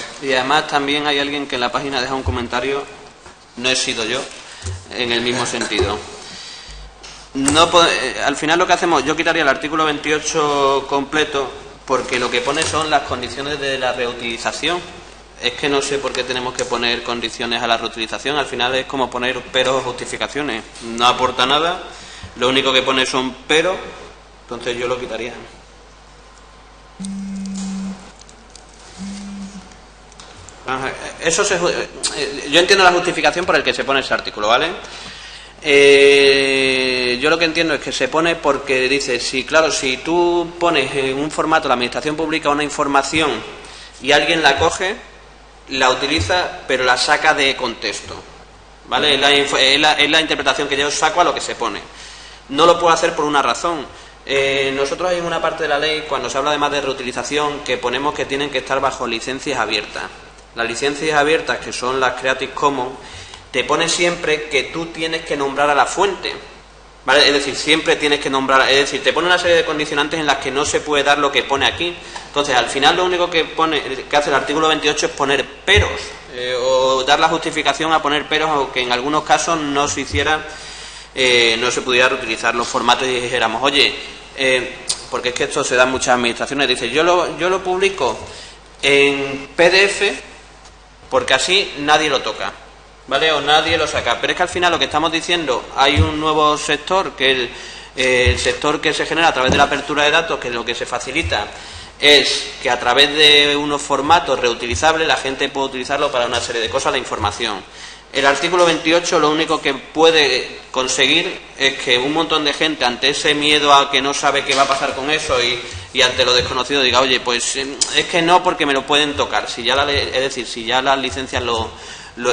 también hay alguien que en la página deja un comentario, no he sido yo, en el mismo sentido. No, al final lo que hacemos, yo quitaría el artículo 28 completo, porque lo que pone son las condiciones de la reutilización. Es que no sé por qué tenemos que poner condiciones a la reutilización, al final es como poner peros o justificaciones, no aporta nada, lo único que pone son peros, entonces yo lo quitaría. Yo entiendo la justificación por el que se pone ese artículo, ¿vale? Yo lo que entiendo es que se pone porque dice, si tú pones en un formato, la administración publica una información y alguien la coge, la utiliza, pero la saca de contexto, ¿vale? Es la interpretación que yo saco a lo que se pone. No lo puedo hacer por una razón. Nosotros hay una parte de la ley, cuando se habla además de reutilización, que ponemos que tienen que estar bajo licencias abiertas. Las licencias abiertas, que son las Creative Commons, te pone siempre que tú tienes que nombrar a la fuente, ¿vale? Es decir, siempre tienes que nombrar, es decir, te pone una serie de condicionantes en las que no se puede dar lo que pone aquí. Entonces, al final lo único que hace el artículo 28 es poner peros, o dar la justificación a poner peros, aunque en algunos casos no se hiciera, no se pudiera reutilizar los formatos y dijéramos, oye, porque es que esto se da en muchas administraciones, dice, yo lo publico en PDF porque así nadie lo toca, ¿vale? O nadie lo saca. Pero es que al final lo que estamos diciendo, hay un nuevo sector, que el sector que se genera a través de la apertura de datos, que lo que se facilita es que a través de unos formatos reutilizables la gente puede utilizarlo para una serie de cosas, la información. El artículo 28 lo único que puede conseguir es que un montón de gente, ante ese miedo a que no sabe qué va a pasar con eso y ante lo desconocido, diga, oye, pues es que no, porque me lo pueden tocar. Si ya si ya las licencias lo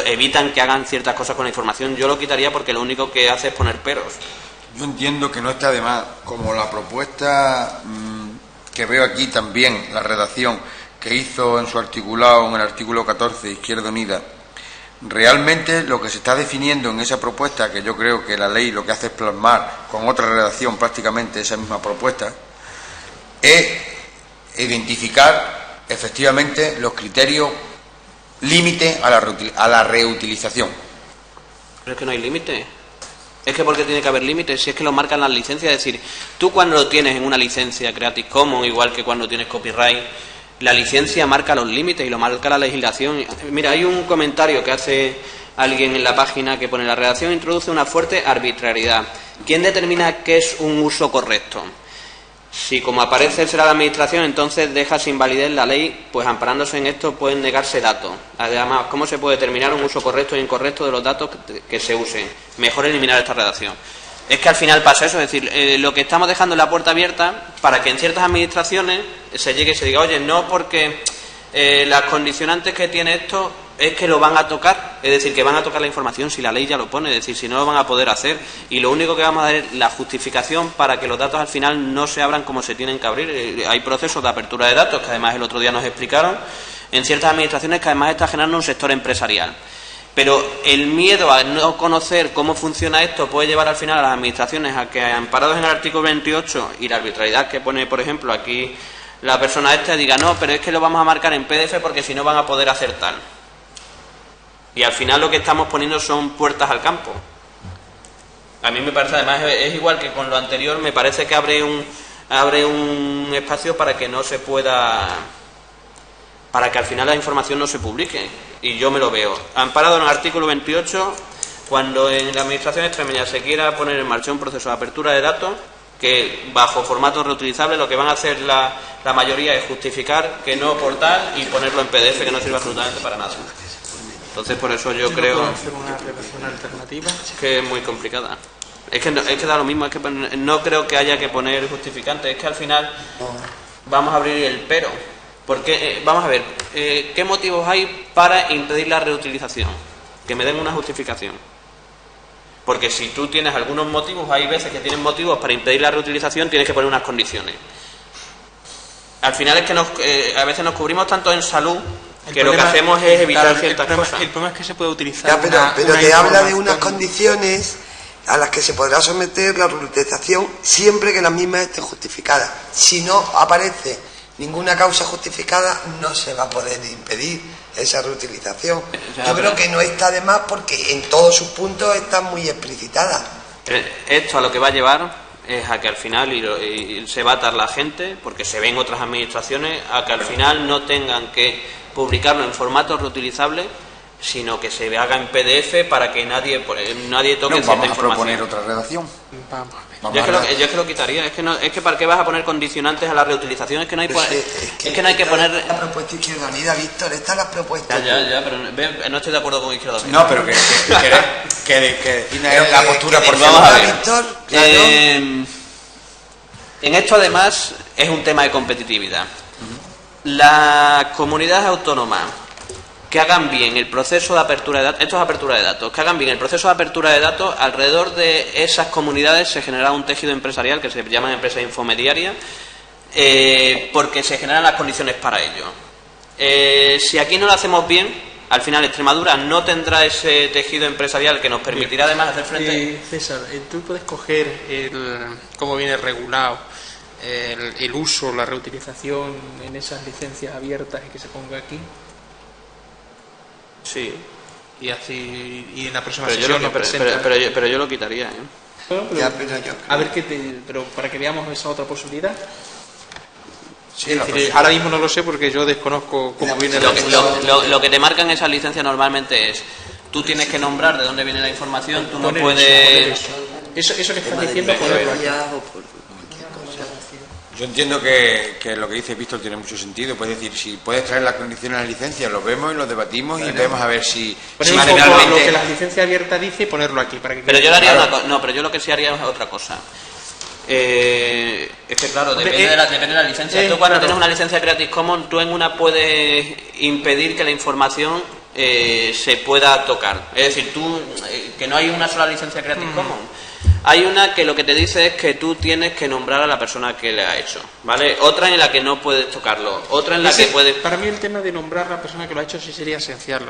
evitan que hagan ciertas cosas con la información, yo lo quitaría porque lo único que hace es poner peros. Yo entiendo que no está de más, como la propuesta que veo aquí también, la redacción que hizo en su articulado, en el artículo 14, Izquierda Unida. Realmente lo que se está definiendo en esa propuesta, que yo creo que la ley lo que hace es plasmar con otra redacción prácticamente esa misma propuesta, es identificar efectivamente los criterios límite a la reutilización. Pero es que no hay límite. Es que porque tiene que haber límites, si es que lo marcan las licencias. Es decir, tú cuando lo tienes en una licencia Creative Commons, igual que cuando tienes copyright, la licencia marca los límites y lo marca la legislación. Mira, hay un comentario que hace alguien en la página que pone: la redacción introduce una fuerte arbitrariedad. ¿Quién determina qué es un uso correcto? Si, como aparece, será la administración, entonces deja sin validez la ley, pues amparándose en esto pueden negarse datos. Además, ¿cómo se puede determinar un uso correcto e incorrecto de los datos que se usen? Mejor eliminar esta redacción. Es que al final pasa eso, es decir, lo que estamos dejando es la puerta abierta para que en ciertas administraciones se llegue y se diga, oye, no, porque las condicionantes que tiene esto es que lo van a tocar, es decir, que van a tocar la información si la ley ya lo pone, es decir, si no lo van a poder hacer, y lo único que vamos a dar es la justificación para que los datos al final no se abran como se tienen que abrir. Hay procesos de apertura de datos que además el otro día nos explicaron en ciertas administraciones, que además está generando un sector empresarial. Pero el miedo a no conocer cómo funciona esto puede llevar al final a las administraciones a que, amparados en el artículo 28 y la arbitrariedad que pone, por ejemplo, aquí la persona esta, diga, no, pero es que lo vamos a marcar en PDF porque si no van a poder hacer tal. Y al final lo que estamos poniendo son puertas al campo. A mí me parece, además, es igual que con lo anterior, me parece que abre un espacio para que no se pueda, para que al final la información no se publique. Y yo me lo veo amparado en el artículo 28, cuando en la administración extremeña se quiera poner en marcha un proceso de apertura de datos, que bajo formato reutilizable lo que van a hacer la mayoría es justificar que no portal y ponerlo en PDF, que no sirve absolutamente para nada. Entonces, por eso yo creo hacer una redacción alternativa que es muy complicada. Es que da lo mismo, es que no creo que haya que poner justificantes, es que al final vamos a abrir el pero. Porque, vamos a ver, ¿qué motivos hay para impedir la reutilización? Que me den una justificación. Porque si tú tienes algunos motivos, hay veces que tienen motivos para impedir la reutilización, tienes que poner unas condiciones. Al final es que a veces nos cubrimos tanto en salud que lo que hacemos es evitar ciertas cosas. El problema es que se puede utilizar. Ya, pero te habla de unas condiciones a las que se podrá someter la reutilización siempre que las mismas estén justificadas. Si no aparece ninguna causa justificada, no se va a poder impedir esa reutilización. Yo creo que no está de más porque en todos sus puntos están muy explicitadas. Esto a lo que va a llevar es a que al final, y se va a atar la gente, porque se ven otras administraciones, a que al final no tengan que publicarlo en formato reutilizable, sino que se haga en PDF para que nadie toque cierta Vamos a información. proponer otra redacción. Vamos a ver. Yo es que lo quitaría. Es que para qué vas a poner condicionantes a la reutilización. Es que no hay que poner. La propuesta Izquierda Unida, Víctor, esta es la propuesta. Ya, pero no estoy de acuerdo con Izquierda Unida. No, pero que la postura por vamos a ver. Víctor, claro. En esto además es un tema de competitividad. Las comunidades autónomas que hagan bien el proceso de apertura de datos, esto es apertura de datos, que hagan bien el proceso de apertura de datos, alrededor de esas comunidades se genera un tejido empresarial que se llama empresa infomediaria, porque se generan las condiciones para ello. Si aquí no lo hacemos bien, al final Extremadura no tendrá ese tejido empresarial que nos permitirá además hacer frente. César, tú puedes coger cómo viene regulado el uso, la reutilización en esas licencias abiertas y que se ponga aquí. Sí. Y así en la próxima Pero sesión nos presenta. pero yo lo quitaría, ¿eh? Bueno, pero, Ya, pero yo a ver pero para que veamos esa otra posibilidad. Sí, Es decir, ahora mismo no lo sé porque yo desconozco cómo viene Lo que te marcan esas licencias normalmente es tú tienes que nombrar de dónde viene la información, tú no poner puedes. eso que estás diciendo, ponerlo aquí. Yo entiendo que lo que dice Víctor tiene mucho sentido. Puedes decir, si puedes traer las condiciones de la licencia, lo vemos y lo debatimos y vemos a ver si Poner un poco finalmente... lo que la licencia abierta dice, ponerlo aquí para que Pero yo le haría pero yo lo que sí haría es otra cosa. Es que claro, depende de la licencia. Tú cuando tienes una licencia Creative Commons, tú en una puedes impedir que la información se pueda tocar. Es decir, que no hay una sola licencia Creative Commons. Hay una que lo que te dice es que tú tienes que nombrar a la persona que le ha hecho, ¿vale? Otra en la que no puedes tocarlo, otra en la que puedes... Para mí el tema de nombrar a la persona que lo ha hecho sí sería esencial,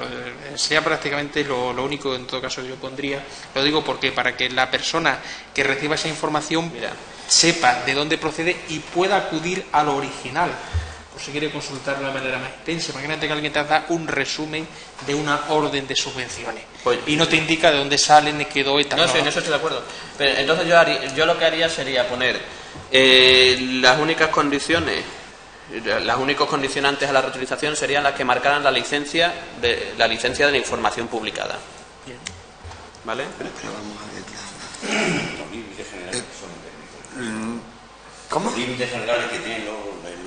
sería prácticamente lo único en todo caso que yo pondría. Lo digo porque para que la persona que reciba esa información sepa de dónde procede y pueda acudir a lo original. O si quiere consultar de una manera más extensa. Imagínate que alguien te da un resumen de una orden de subvenciones y no te indica de dónde salen, ni quedó y tal. No, sí, en eso estoy de acuerdo. Pero entonces yo lo que haría sería poner las únicas condiciones, los únicos condicionantes a la reutilización serían las que marcaran la licencia de la información publicada. Bien. ¿Vale? ¿Cómo? Los límites generales que tienen el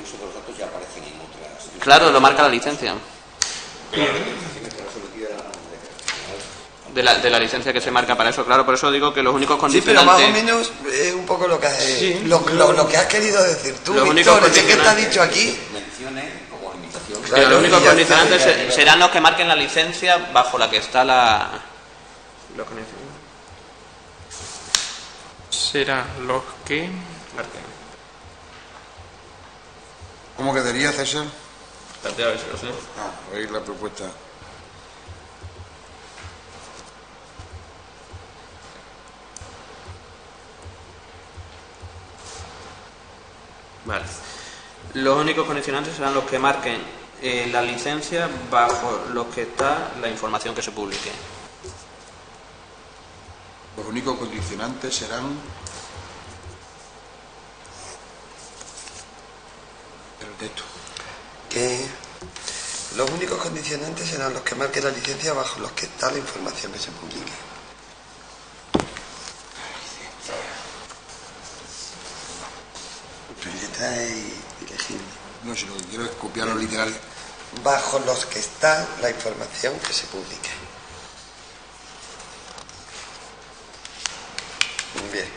uso de los datos ya aparecen en otras. Claro, lo marca la licencia. De la licencia que se marca para eso, claro, por eso digo que los únicos Sí, pero condicionantes... más o menos es un poco lo que has querido decir tú, Los Víctor, únicos ¿qué te has dicho aquí? Menciones como limitación. Pero los únicos y ya condicionantes está. serán los que marquen la licencia bajo la que está la... Los condicionantes. Serán los que... ¿Cómo quedaría, César? Espérate, a ver si lo sé. Oír la propuesta. Vale. Los únicos condicionantes serán los que marquen la licencia bajo los que está la información que se publique. Los únicos condicionantes serán... el texto. Que los únicos condicionantes serán los que marquen la licencia bajo los que está la información que se publique. Letra ilegible. No, si lo que quiero es copiarlo literal. Bajo los que está la información que se publique. Muy bien.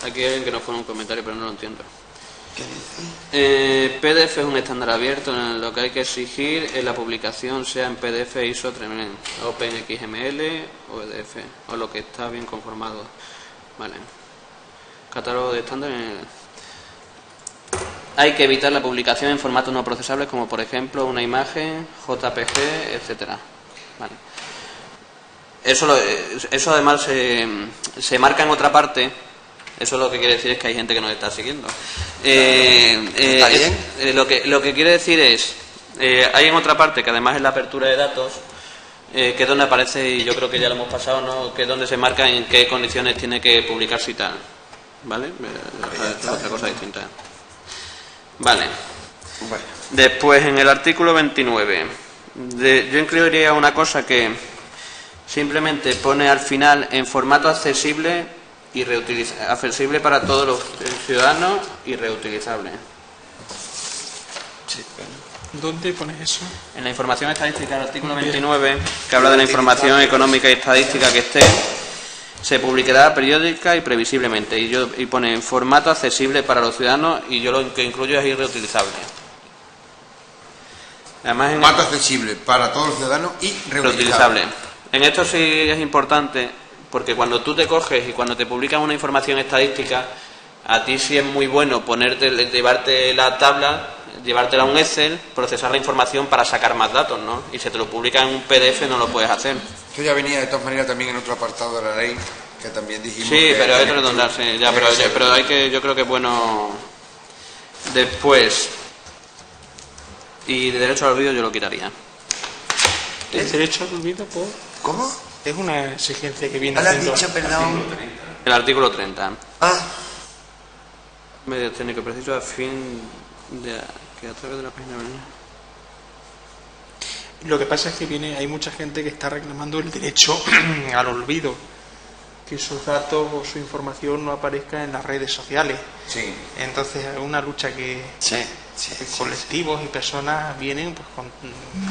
Aquí hay alguien que nos pone un comentario, pero no lo entiendo. PDF es un estándar abierto en lo que hay que exigir en la publicación, sea en PDF, ISO, OpenXML o EDF, o lo que está bien conformado. Vale. Catálogo de estándar. Hay que evitar la publicación en formatos no procesables, como por ejemplo una imagen, JPG, etcétera. Vale. Eso además se marca en otra parte. Eso lo que quiere decir es que hay gente que nos está siguiendo. ¿Está bien? Lo que quiere decir es, hay en otra parte, que además es la apertura de datos, que es donde aparece, y yo creo que ya lo hemos pasado, ¿no? Que es donde se marca en qué condiciones tiene que publicarse y tal. ¿Vale? Es otra cosa distinta. Vale. Bueno. Después, en el artículo 29, yo incluiría una cosa que simplemente pone al final en formato accesible y accesible para todos los ciudadanos y reutilizable. Sí, ¿Dónde pones eso? En la información estadística del artículo 29, que habla de la información económica y estadística que esté, se publicará periódica y previsiblemente, y pone en formato accesible para los ciudadanos, y yo lo que incluyo es ir reutilizable. Además, Formato accesible para todos los ciudadanos y reutilizable. En esto sí es importante, porque cuando tú te coges y cuando te publican una información estadística, a ti sí es muy bueno llevarte la tabla, llevártela a un Excel, procesar la información para sacar más datos, ¿no? Y si te lo publican en un PDF no lo puedes hacer. Esto ya venía de todas maneras también en otro apartado de la ley, que también dijimos. Sí, pero hay que redondarse, ya, pero hay que, yo creo que es bueno. Después, y de derecho al olvido yo lo quitaría. ¿El derecho al olvido por...? ¿Cómo? Es una exigencia que viene ¿No lo has haciendo... dicho, perdón? El artículo 30. Ah, Medios técnicos precisos a fin de que a través de la página web. Lo que pasa es que hay mucha gente que está reclamando el derecho al olvido, que sus datos o su información no aparezca en las redes sociales. Sí. Entonces es una lucha que colectivos y personas vienen pues, con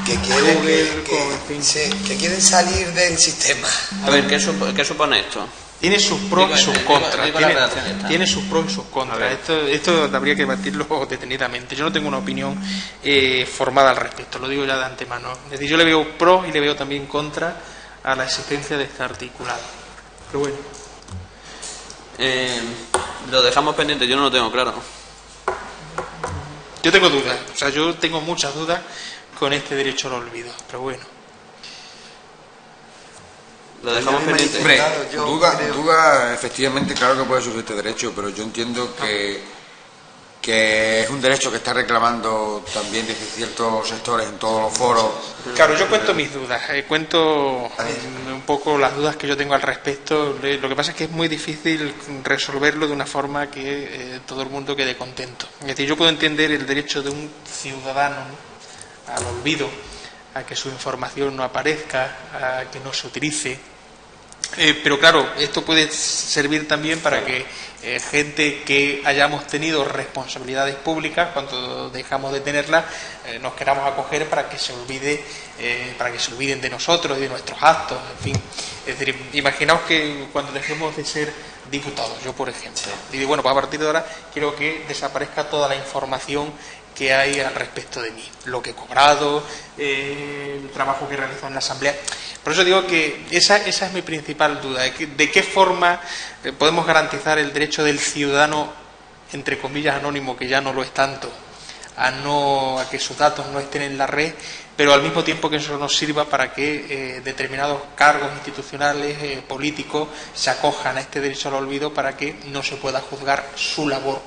que quieren, Google, con, en fin. sí, que quieren salir del sistema. A ver, ¿qué supone esto? Tiene sus pros y sus contras. Tiene sus pros y sus A contras. ver. Esto habría que debatirlo detenidamente. Yo no tengo una opinión formada al respecto, lo digo ya de antemano. Es decir, yo le veo pros y le veo también contras a la existencia de este articulado. Pero bueno. Lo dejamos pendiente, yo no lo tengo claro. Yo tengo dudas, o sea, yo tengo muchas dudas con este derecho al olvido, pero bueno. Lo dejamos pendiente. Hombre, Yo duda, efectivamente, claro que puede surgir este derecho, pero yo entiendo que es un derecho que está reclamando también desde ciertos sectores en todos los foros. Claro, yo cuento mis dudas, cuento un poco las dudas que yo tengo al respecto. Lo que pasa es que es muy difícil resolverlo de una forma que todo el mundo quede contento. Es decir, yo puedo entender el derecho de un ciudadano, ¿no?, al olvido, a que su información no aparezca, a que no se utilice. Pero claro, esto puede servir también para que gente que hayamos tenido responsabilidades públicas, cuando dejamos de tenerlas, nos queramos acoger para que se olviden de nosotros y de nuestros actos, en fin. Es decir, imaginaos que cuando dejemos de ser diputados, yo por ejemplo, y bueno, pues a partir de ahora quiero que desaparezca toda la información que hay al respecto de mí, lo que he cobrado, el trabajo que he realizado en la Asamblea. Por eso digo que esa es mi principal duda, de qué forma podemos garantizar el derecho del ciudadano, entre comillas, anónimo, que ya no lo es tanto, a que sus datos no estén en la red, pero al mismo tiempo que eso nos sirva para que determinados cargos institucionales, políticos, se acojan a este derecho al olvido para que no se pueda juzgar su labor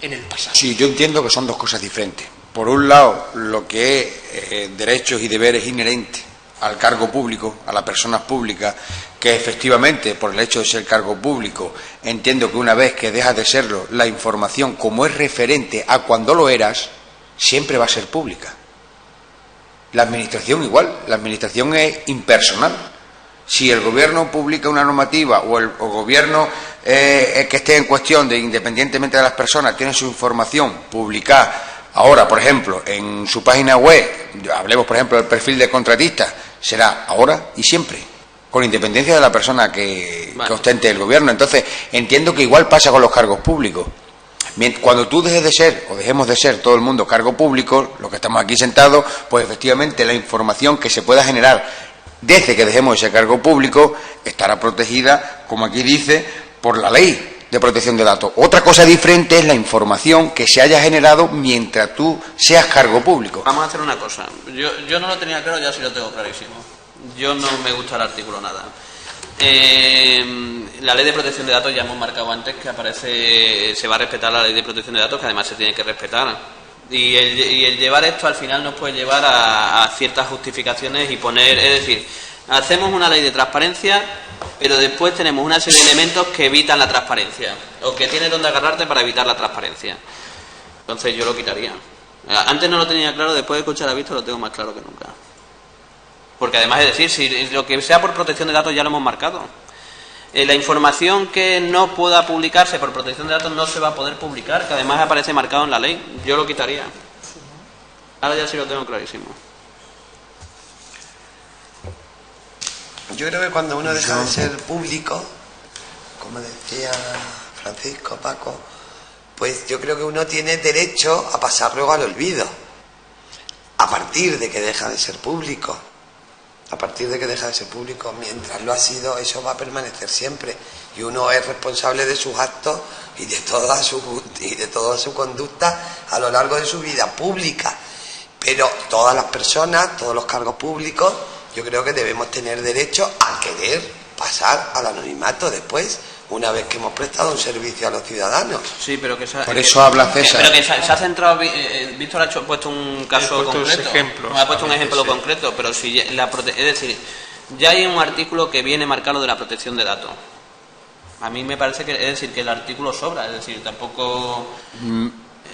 en el pasado. Sí, yo entiendo que son dos cosas diferentes. Por un lado, lo que es derechos y deberes inherentes al cargo público, a las personas públicas, que efectivamente, por el hecho de ser cargo público, entiendo que una vez que dejas de serlo, la información, como es referente a cuando lo eras, siempre va a ser pública. La administración igual, la administración es impersonal. Si el gobierno publica una normativa o el gobierno que esté en cuestión, independientemente de las personas, tiene su información publicada ahora, por ejemplo, en su página web, hablemos por ejemplo del perfil de contratista, será ahora y siempre, con independencia de la persona que ostente el gobierno. Entonces, entiendo que igual pasa con los cargos públicos. Cuando tú dejes de ser, o dejemos de ser todo el mundo cargo público, los que estamos aquí sentados, pues efectivamente la información que se pueda generar desde que dejemos ese cargo público estará protegida, como aquí dice, por la ley de protección de datos. Otra cosa diferente es la información que se haya generado mientras tú seas cargo público. Vamos a hacer una cosa. Yo no lo tenía claro, ya sí lo tengo clarísimo. Yo no me gusta el artículo nada. La ley de protección de datos ya hemos marcado antes que aparece, se va a respetar la ley de protección de datos, que además se tiene que respetar. Y el llevar esto al final nos puede llevar a ciertas justificaciones y poner, es decir, hacemos una ley de transparencia, pero después tenemos una serie de elementos que evitan la transparencia, o que tienes donde agarrarte para evitar la transparencia. Entonces yo lo quitaría. Antes no lo tenía claro, después de escuchar a Víctor lo tengo más claro que nunca. Porque además, es decir, si lo que sea por protección de datos ya lo hemos marcado. La información que no pueda publicarse por protección de datos no se va a poder publicar, que además aparece marcado en la ley. Yo lo quitaría. Ahora ya sí lo tengo clarísimo. Yo creo que cuando uno deja de ser público, como decía Francisco, Paco, pues yo creo que uno tiene derecho a pasar luego al olvido, a partir de que deja de ser público. A partir de que deja de ser público, mientras lo ha sido, eso va a permanecer siempre. Y uno es responsable de sus actos y de toda su conducta a lo largo de su vida pública. Pero todas las personas, todos los cargos públicos, yo creo que debemos tener derecho a querer pasar al anonimato después, una vez que hemos prestado un servicio a los ciudadanos. Sí, pero que por eso habla César. Pero que se ha centrado, Víctor ha puesto un caso concreto. Ha puesto un ejemplo concreto, pero si es decir, ya hay un artículo que viene marcado de la protección de datos. A mí me parece que es decir que el artículo sobra, es decir, tampoco.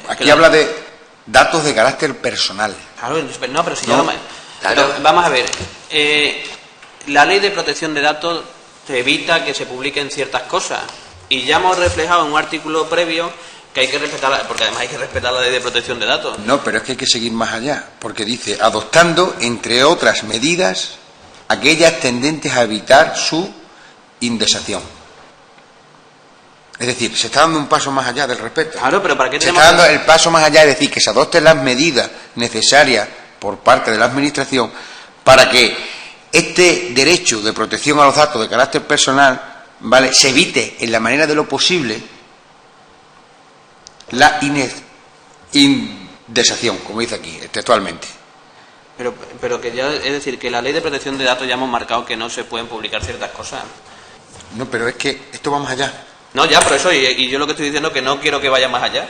Aquí habla de datos de carácter personal. Claro, no, pero si ya pero vamos a ver. La ley de protección de datos te evita que se publiquen ciertas cosas, y ya hemos reflejado en un artículo previo que hay que respetar, porque además hay que respetar la ley de protección de datos. No, pero es que hay que seguir más allá, porque dice, adoptando, entre otras medidas, aquellas tendentes a evitar su indexación. Es decir, se está dando un paso más allá del respeto. Claro, pero ¿para qué se está dando el paso más allá, es decir, que se adopten las medidas necesarias por parte de la Administración para que este derecho de protección a los datos de carácter personal, ¿vale?, se evite en la manera de lo posible la indexación, como dice aquí, textualmente. Pero que ya, es decir, que la ley de protección de datos ya hemos marcado que no se pueden publicar ciertas cosas. No, pero es que esto va más allá. No, ya, por eso, y yo lo que estoy diciendo es que no quiero que vaya más allá.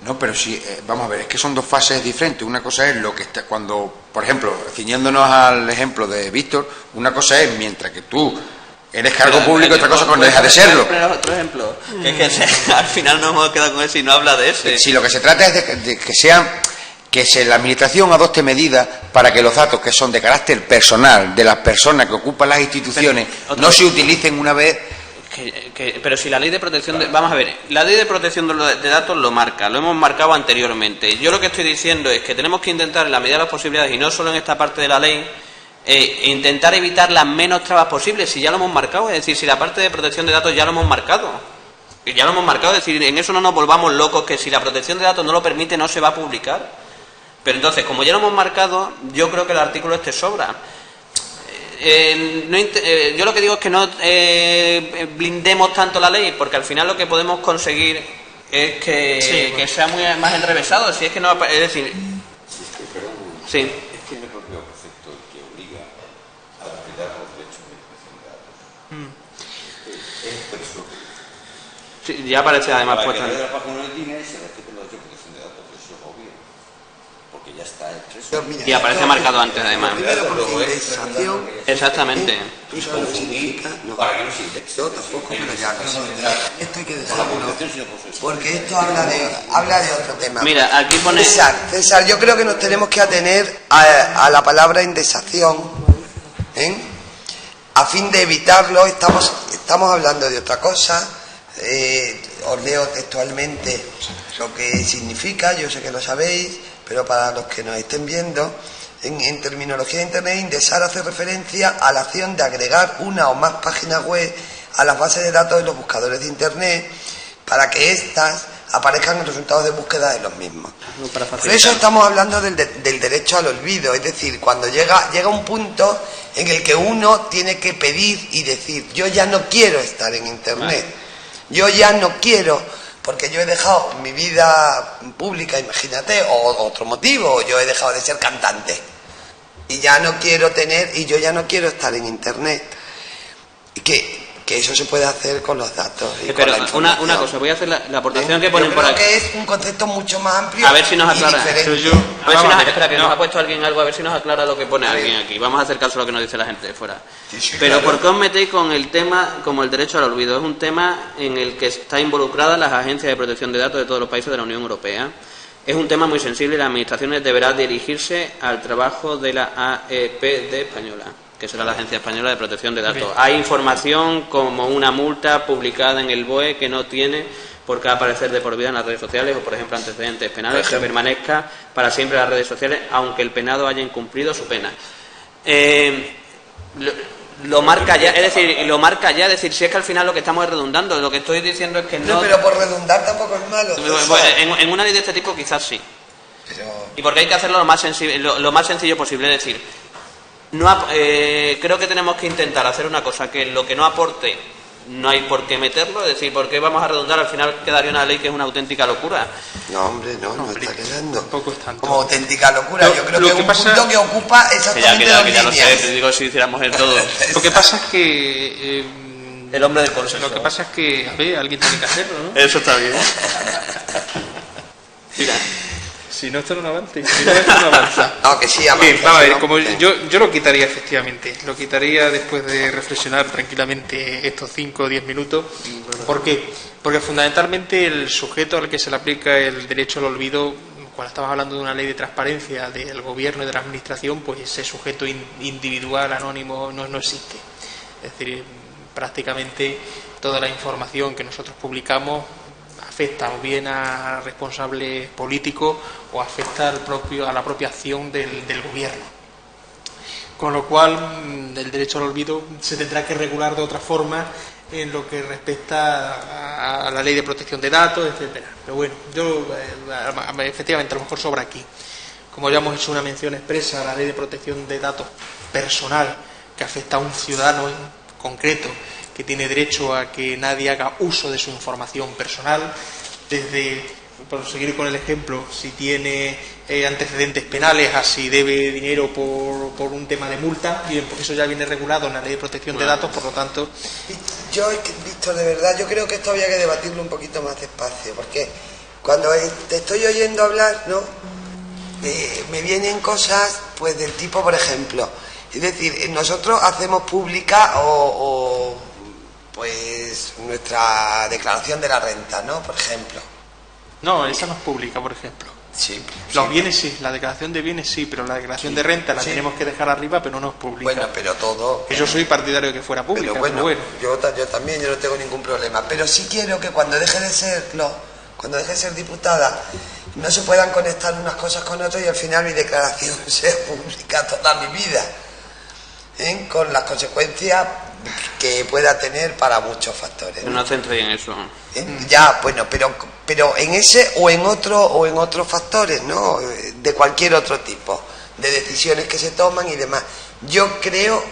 No, pero sí, vamos a ver, es que son dos fases diferentes. Una cosa es lo que está, cuando, por ejemplo, ciñéndonos al ejemplo de Víctor, una cosa es mientras que tú eres cargo público, otra cosa cuando dejas de serlo. Otro ejemplo, que es que al final nos hemos quedado con eso y no habla de ese. Si lo que se trata es de que la Administración adopte medidas para que los datos que son de carácter personal de las personas que ocupan las instituciones no se utilicen una vez. Pero si la ley de protección vamos a ver, la ley de protección de datos lo marca, lo hemos marcado anteriormente. Yo lo que estoy diciendo es que tenemos que intentar, en la medida de las posibilidades, y no solo en esta parte de la ley, intentar evitar las menos trabas posibles, si ya lo hemos marcado. Es decir, si la parte de protección de datos ya lo hemos marcado. Es decir, en eso no nos volvamos locos, que si la protección de datos no lo permite, no se va a publicar. Pero entonces, como ya lo hemos marcado, yo creo que el artículo este sobra. Yo lo que digo es que no blindemos tanto la ley, porque al final lo que podemos conseguir es que sea más enrevesado. Si es que no, es decir, sí. Es que el propio precepto que obliga a cuidar los derechos de protección de datos. Sí, ya aparece además puesto. Para que la página del DINE se respeten los derechos de protección de datos, eso es obvio. Porque ya está expreso. Y aparece marcado antes, además. Primero porque indexación. Exactamente. Eso no significa. No, yo tampoco, pero ya no sé. Esto hay que dejarlo. Porque esto habla de otro tema. Mira, aquí pone. César, yo creo que nos tenemos que atener a la palabra indexación. A fin de evitarlo, estamos hablando de otra cosa. Os leo textualmente lo que significa, yo sé que lo sabéis, pero para los que nos estén viendo, en terminología de Internet, indexar hace referencia a la acción de agregar una o más páginas web a las bases de datos de los buscadores de Internet, para que éstas aparezcan en resultados de búsqueda de los mismos. Para Por facilitar. eso estamos hablando del derecho al olvido, es decir, cuando llega un punto en el que uno tiene que pedir y decir, yo ya no quiero estar en Internet, yo ya no quiero, porque yo he dejado mi vida pública, imagínate, o otro motivo, yo he dejado de ser cantante y ya no quiero yo ya no quiero estar en Internet. Y que eso se puede hacer con los datos y Pero con la información. una cosa, voy a hacer la aportación que ponen Yo por creo aquí. que es un concepto mucho más amplio. A ver si nos y aclara. diferente. A ver si nos, espera, que nos ha puesto alguien algo, a ver si nos aclara lo que pone alguien aquí. Vamos a hacer caso a lo que nos dice la gente de fuera. Pero ¿por qué os metéis con el tema como el derecho al olvido? Es un tema en el que está involucrada las agencias de protección de datos de todos los países de la Unión Europea. Es un tema muy sensible y las administraciones deberán dirigirse al trabajo de la AEPD española, que será la Agencia Española de Protección de Datos. Hay información como una multa publicada en el BOE que no tiene por qué aparecer de por vida en las redes sociales o, por ejemplo, antecedentes penales, que permanezca para siempre en las redes sociales, aunque el penado haya incumplido su pena. Lo marca ya, es decir, si es que al final lo que estamos es redundando, lo que estoy diciendo es que no... No, pero por redundar tampoco es malo. En una ley de este tipo quizás sí. Pero... Y porque hay que hacerlo lo más sencillo posible, es decir, creo que tenemos que intentar hacer una cosa que lo que no aporte no hay por qué meterlo, es decir, ¿por qué vamos a redundar? Al final quedaría una ley que es una auténtica locura. No, hombre, no está quedando. Tampoco es tanto. Como auténtica locura. Yo creo lo que que un pasa- punto que ocupa exactamente dos Que ya lo sé, líneas. te digo si hiciéramos el todo. Lo que pasa es que... El hombre del consenso. Lo que pasa es que, a ver, alguien tiene que hacerlo, ¿no? Eso está bien. Mira. Si no, esto no avanza. Si no, esto no avanza. No, que sí, Bien, vamos a ver, ¿no? como Sí. yo lo quitaría efectivamente, lo quitaría después de reflexionar tranquilamente estos 5 o 10 minutos. ¿Por qué? Porque fundamentalmente el sujeto al que se le aplica el derecho al olvido, cuando estamos hablando de una ley de transparencia del gobierno y de la administración, pues ese sujeto individual, anónimo, no existe. Es decir, prácticamente toda la información que nosotros publicamos afecta o bien a responsables políticos o afecta a la propia acción del gobierno. Con lo cual, el derecho al olvido se tendrá que regular de otra forma en lo que respecta a la ley de protección de datos, etcétera. Pero bueno, yo efectivamente a lo mejor sobra aquí. Como ya hemos hecho una mención expresa a la ley de protección de datos personal que afecta a un ciudadano en concreto, que tiene derecho a que nadie haga uso de su información personal, desde, por seguir con el ejemplo, si tiene antecedentes penales, a si debe dinero por un tema de multa, bien, porque eso ya viene regulado en la ley de protección de datos, por lo tanto... Yo, Víctor, de verdad, yo creo que esto había que debatirlo un poquito más despacio, porque cuando te estoy oyendo hablar, ¿no? Me vienen cosas, pues, del tipo, por ejemplo, es decir, nosotros hacemos pública pues nuestra declaración de la renta, ¿no? Por ejemplo. No, esa no es pública, por ejemplo. Sí. Los bienes sí, la declaración de bienes sí, pero la declaración de renta la tenemos que dejar arriba, pero no es pública. Bueno, pero todo... Que yo soy partidario de que fuera pública, Pero bueno, pero bueno. yo también, yo no tengo ningún problema. Pero sí quiero que cuando deje de ser diputada, no se puedan conectar unas cosas con otras y al final mi declaración sea pública toda mi vida, con las consecuencias que pueda tener para muchos factores. No centréis en eso. Ya, bueno, pero en ese o en otros factores, ¿no? De cualquier otro tipo, de decisiones que se toman y demás. Yo creo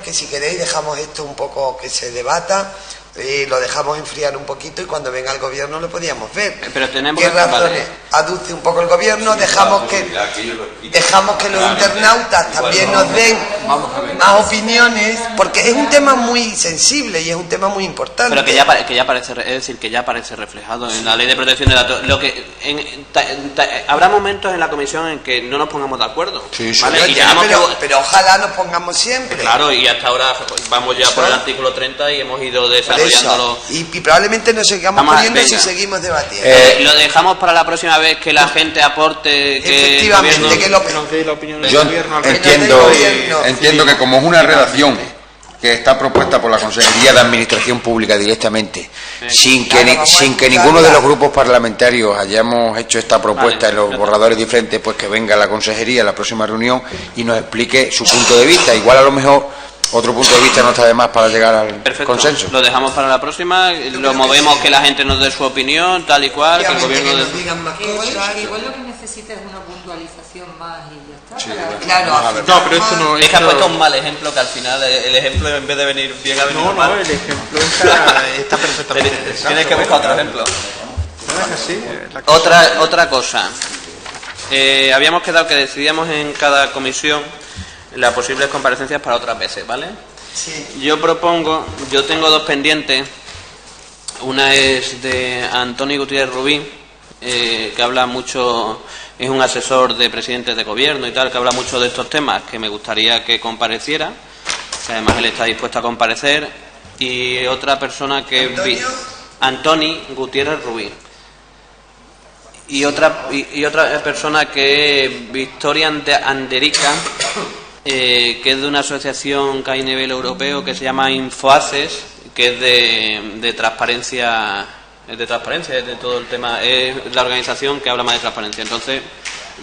que si queréis dejamos esto un poco que se debata, lo dejamos enfriar un poquito y cuando venga el gobierno lo podíamos ver. Pero tenemos ¿Qué que- razones vale. aduce un poco el gobierno? Dejamos que los internautas también nos den más opiniones, porque es un tema muy sensible y es un tema muy importante. Pero que ya aparece, es decir, que ya aparece reflejado en la ley de protección de datos. Lo que habrá momentos en la comisión en que no nos pongamos de acuerdo, Sí, sí. ¿vale? Pero, Y ya, tenemos pero ojalá nos pongamos siempre. claro, y hasta ahora vamos ya por el artículo 30 y hemos ido Por desarrollándolo. y probablemente nos sigamos Vamos a- poniendo si venga. seguimos debatiendo. Lo dejamos para la próxima vez que la gente aporte, que el Efectivamente, gobierno- que lo Que nos dé la opinión del Yo gobierno al entiendo que como es una redacción que está propuesta por la Consejería de Administración Pública directamente, sin que ninguno de los grupos parlamentarios hayamos hecho esta propuesta Vale, en los borradores diferentes, pues que venga la Consejería a la próxima reunión y nos explique su punto de vista. Igual a lo mejor Otro punto de vista no está de más para llegar al Perfecto. consenso. Lo dejamos para la próxima, lo movemos, que la gente nos dé su opinión, tal y cual, que el gobierno... nos digan más cosas. Igual lo que necesita es una puntualización más y ya está. Sí, Claro, vamos a ver. No, pero esto no Es que has puesto un mal ejemplo, que al final el ejemplo en vez de venir bien ha venido No, mal. el ejemplo está perfectamente interesante. Tienes que buscar otro ejemplo. No es así, la cosa- Otra cosa. Habíamos quedado que decidíamos en cada comisión las posibles comparecencias para otras veces, ¿vale? Sí. Yo tengo dos pendientes. Una es de Antonio Gutiérrez Rubí, que habla mucho, es un asesor de presidentes de gobierno y tal, que habla mucho de estos temas, que me gustaría que compareciera, que además él está dispuesto a comparecer. Y otra persona que es Antonio Gutiérrez Rubí. Y otra persona que es Victoria Anderica, que es de una asociación que hay a nivel europeo que se llama Infoaces, que es de transparencia, es de todo el tema, es la organización que habla más de transparencia. Entonces,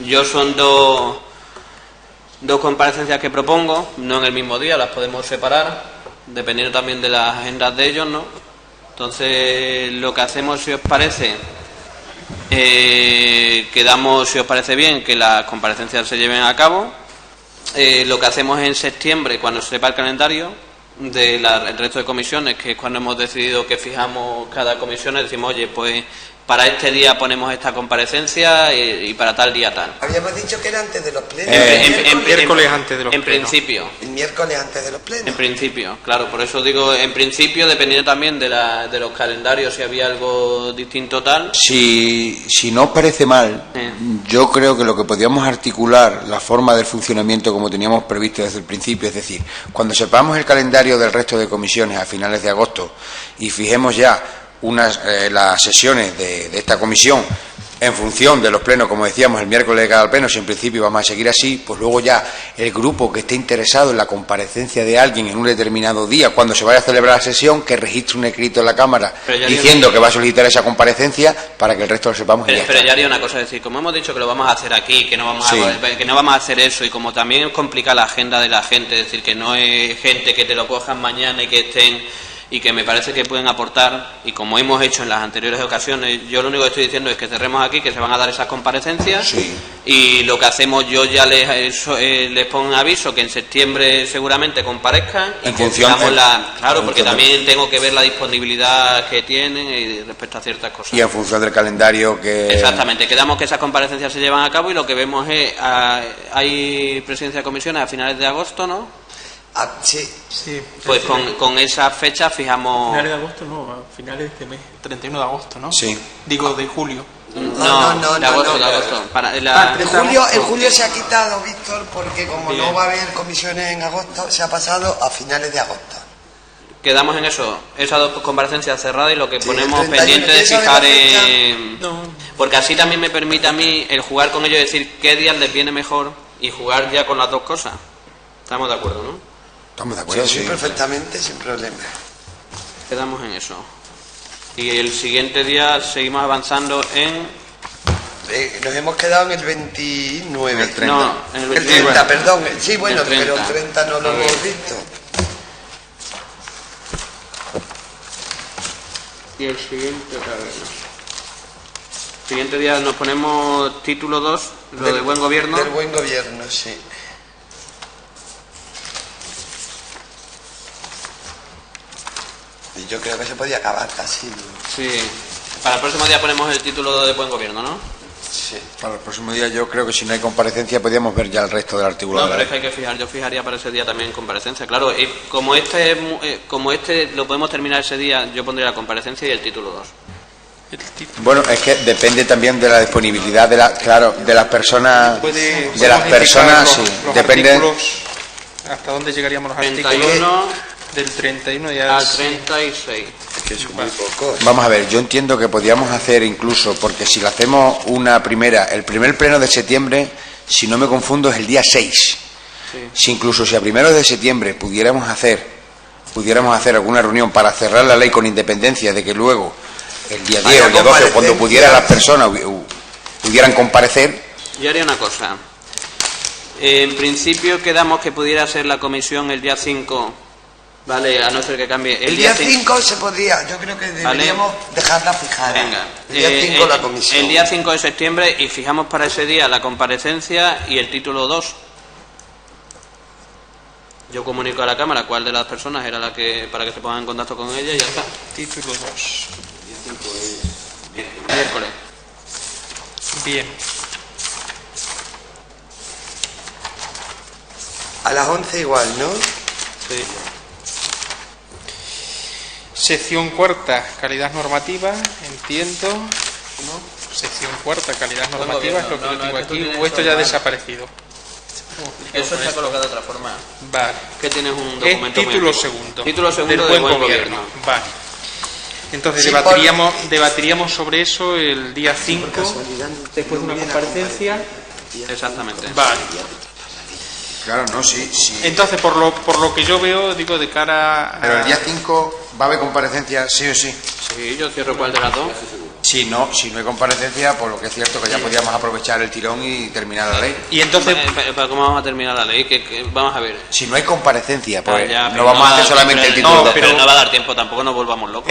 yo son dos comparecencias que propongo, no en el mismo día, las podemos separar, dependiendo también de las agendas de ellos, ¿no? Entonces, lo que hacemos, si os parece, quedamos, si os parece bien, que las comparecencias se lleven a cabo. Lo que hacemos en septiembre, cuando se sepa el calendario del resto de comisiones, que es cuando hemos decidido que fijamos cada comisión, decimos, oye, pues para este día ponemos esta comparecencia y para tal día tal. Habíamos dicho que era antes de los plenos. miércoles antes de los En plenos. principio. El miércoles antes de los plenos. En principio, claro, por eso digo, en principio, dependiendo también de los calendarios, si había algo distinto tal. Si no os parece mal, yo creo que lo que podríamos articular la forma del funcionamiento como teníamos previsto desde el principio, es decir, cuando sepamos el calendario del resto de comisiones a finales de agosto y fijemos ya las sesiones de esta comisión en función de los plenos, como decíamos, el miércoles de cada pleno, si en principio vamos a seguir así, pues luego ya el grupo que esté interesado en la comparecencia de alguien en un determinado día, cuando se vaya a celebrar la sesión, que registre un escrito en la Cámara diciendo que va a solicitar esa comparecencia para que el resto lo sepamos. Pero ya haría una cosa, es decir, como hemos dicho que lo vamos a hacer aquí, que no vamos a hacer eso, y como también complica la agenda de la gente, es decir, que no es gente que te lo cojan mañana y que estén... y que me parece que pueden aportar, y como hemos hecho en las anteriores ocasiones, yo lo único que estoy diciendo es que cerremos aquí, que se van a dar esas comparecencias, y lo que hacemos, yo ya les pongo un aviso que en septiembre seguramente comparezcan, y en que función claro, porque también tengo que ver la disponibilidad que tienen y respecto a ciertas cosas. Y en función del calendario que... Exactamente, quedamos que esas comparecencias se llevan a cabo, y lo que vemos es, hay presidencia de comisiones a finales de agosto, ¿no? Sí. Sí, Pues con esa fecha fijamos... Finales de agosto, no, a finales de este mes, 31 de agosto, ¿no? Sí. Digo, de julio. No, de agosto. En julio se ha quitado, Víctor, porque como no va a haber comisiones en agosto, se ha pasado a finales de agosto. Quedamos en eso, esas dos comparecencias cerradas, y lo que Sí, ponemos el 31, pendiente de ¿esa fijar de la fecha? en... No. Porque así también me permite a mí el jugar con ellos, decir qué días les viene mejor y jugar ya con las dos cosas. Estamos de acuerdo, ¿no? Estamos de acuerdo, Sí, sí. perfectamente, sin problema. Quedamos en eso. Y el siguiente día seguimos avanzando en... Nos hemos quedado en el 29. El 30. No, en el El 29. 30, perdón. Sí, bueno, El 30. pero el 30 no lo hemos visto. Y el siguiente día nos ponemos título 2, lo de buen gobierno. Del buen gobierno, sí. Y yo creo que se podía acabar casi, ¿no? Sí. Para el próximo día ponemos el título de buen gobierno, ¿no? Sí. Para el próximo día yo creo que si no hay comparecencia podríamos ver ya el resto del artículo. No, pero es que hay que fijar, yo fijaría para ese día también comparecencia, claro. Y como este lo podemos terminar ese día, yo pondría la comparecencia y el título 2. Bueno, es que depende también de la disponibilidad de las personas. Puede- De las podemos personas, indicar sí. los Depende. artículos, ¿hasta dónde llegaríamos los artículos? 31 Del 31 ya... al 36. Que son muy pocos. Vamos a ver, yo entiendo que podríamos hacer incluso, porque si lo hacemos el primer pleno de septiembre, si no me confundo, es el día 6. Sí. Si incluso si a primeros de septiembre pudiéramos hacer alguna reunión para cerrar la ley con independencia de que luego el día 10 o el día 12, cuando pudieran las personas pudieran comparecer. Yo haría una cosa. En principio quedamos que pudiera ser la comisión el día 5, ¿vale? A no ser que cambie. El día 5 se podría, yo creo que deberíamos dejarla fijada. Venga. El día 5 la comisión. El día 5 de septiembre y fijamos para ese día la comparecencia y el título 2. Yo comunico a la Cámara cuál de las personas era la que, para que se pongan en contacto con ella y ya está. Título 2. Miércoles. Bien. A las 11 igual, ¿no? Sí. Sección cuarta, calidad normativa, entiendo. ¿No? Sección cuarta, calidad normativa, es lo que yo tengo aquí. O esto ya ha desaparecido. Eso se ha colocado de otra forma. Vale. Que tienes un Es documento. título segundo. Título segundo del de buen gobierno. Vale. Entonces Sí, debatiríamos sobre eso el día 5, después de una comparecencia. Exactamente. Vale. Claro, no, sí. Entonces, por lo que yo veo, digo, de cara a... Pero el día 5 va a haber comparecencia, sí o sí. Sí, yo cierro cuál de las dos. Si no hay comparecencia, por lo que es cierto que ya podríamos aprovechar el tirón y terminar la ley. Y entonces... ¿Pero cómo vamos a terminar la ley? Que vamos a ver. Si no hay comparecencia, pues Ya, no pero vamos a hacer va- solamente pero- el título. no, pero no va a dar tiempo, tampoco nos volvamos locos.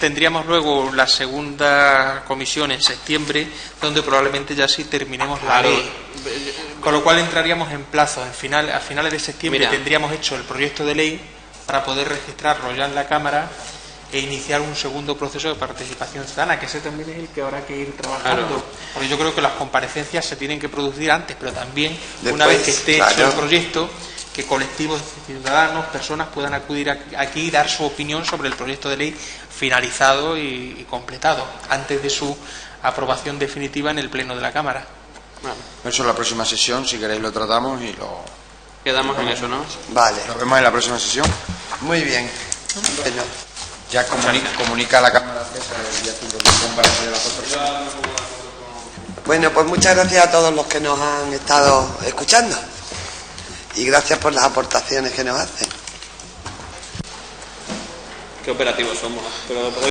Tendríamos luego la segunda comisión en septiembre, donde probablemente ya sí terminemos la Claro. ley. Con lo cual entraríamos en plazo. A finales de septiembre Mira. tendríamos hecho el proyecto de ley para poder registrarlo ya en la Cámara e iniciar un segundo proceso de participación ciudadana, que ese también es el que habrá que ir trabajando. Claro. Porque yo creo que las comparecencias se tienen que producir antes, pero también una Después, vez que esté claro. hecho el proyecto, que colectivos de ciudadanos, personas puedan acudir aquí y dar su opinión sobre el proyecto de ley finalizado y completado, antes de su aprobación definitiva en el Pleno de la Cámara. Eso en la próxima sesión, si queréis lo tratamos y lo Quedamos en eso, ¿no? Vale, vemos en la próxima sesión. muy bien. Bueno, Ya comunica a la Cámara el día 5 que comparece de las dos personas. bueno, pues muchas gracias a todos los que nos han estado escuchando. Y gracias por las aportaciones que nos hacen. Qué operativos somos. Pero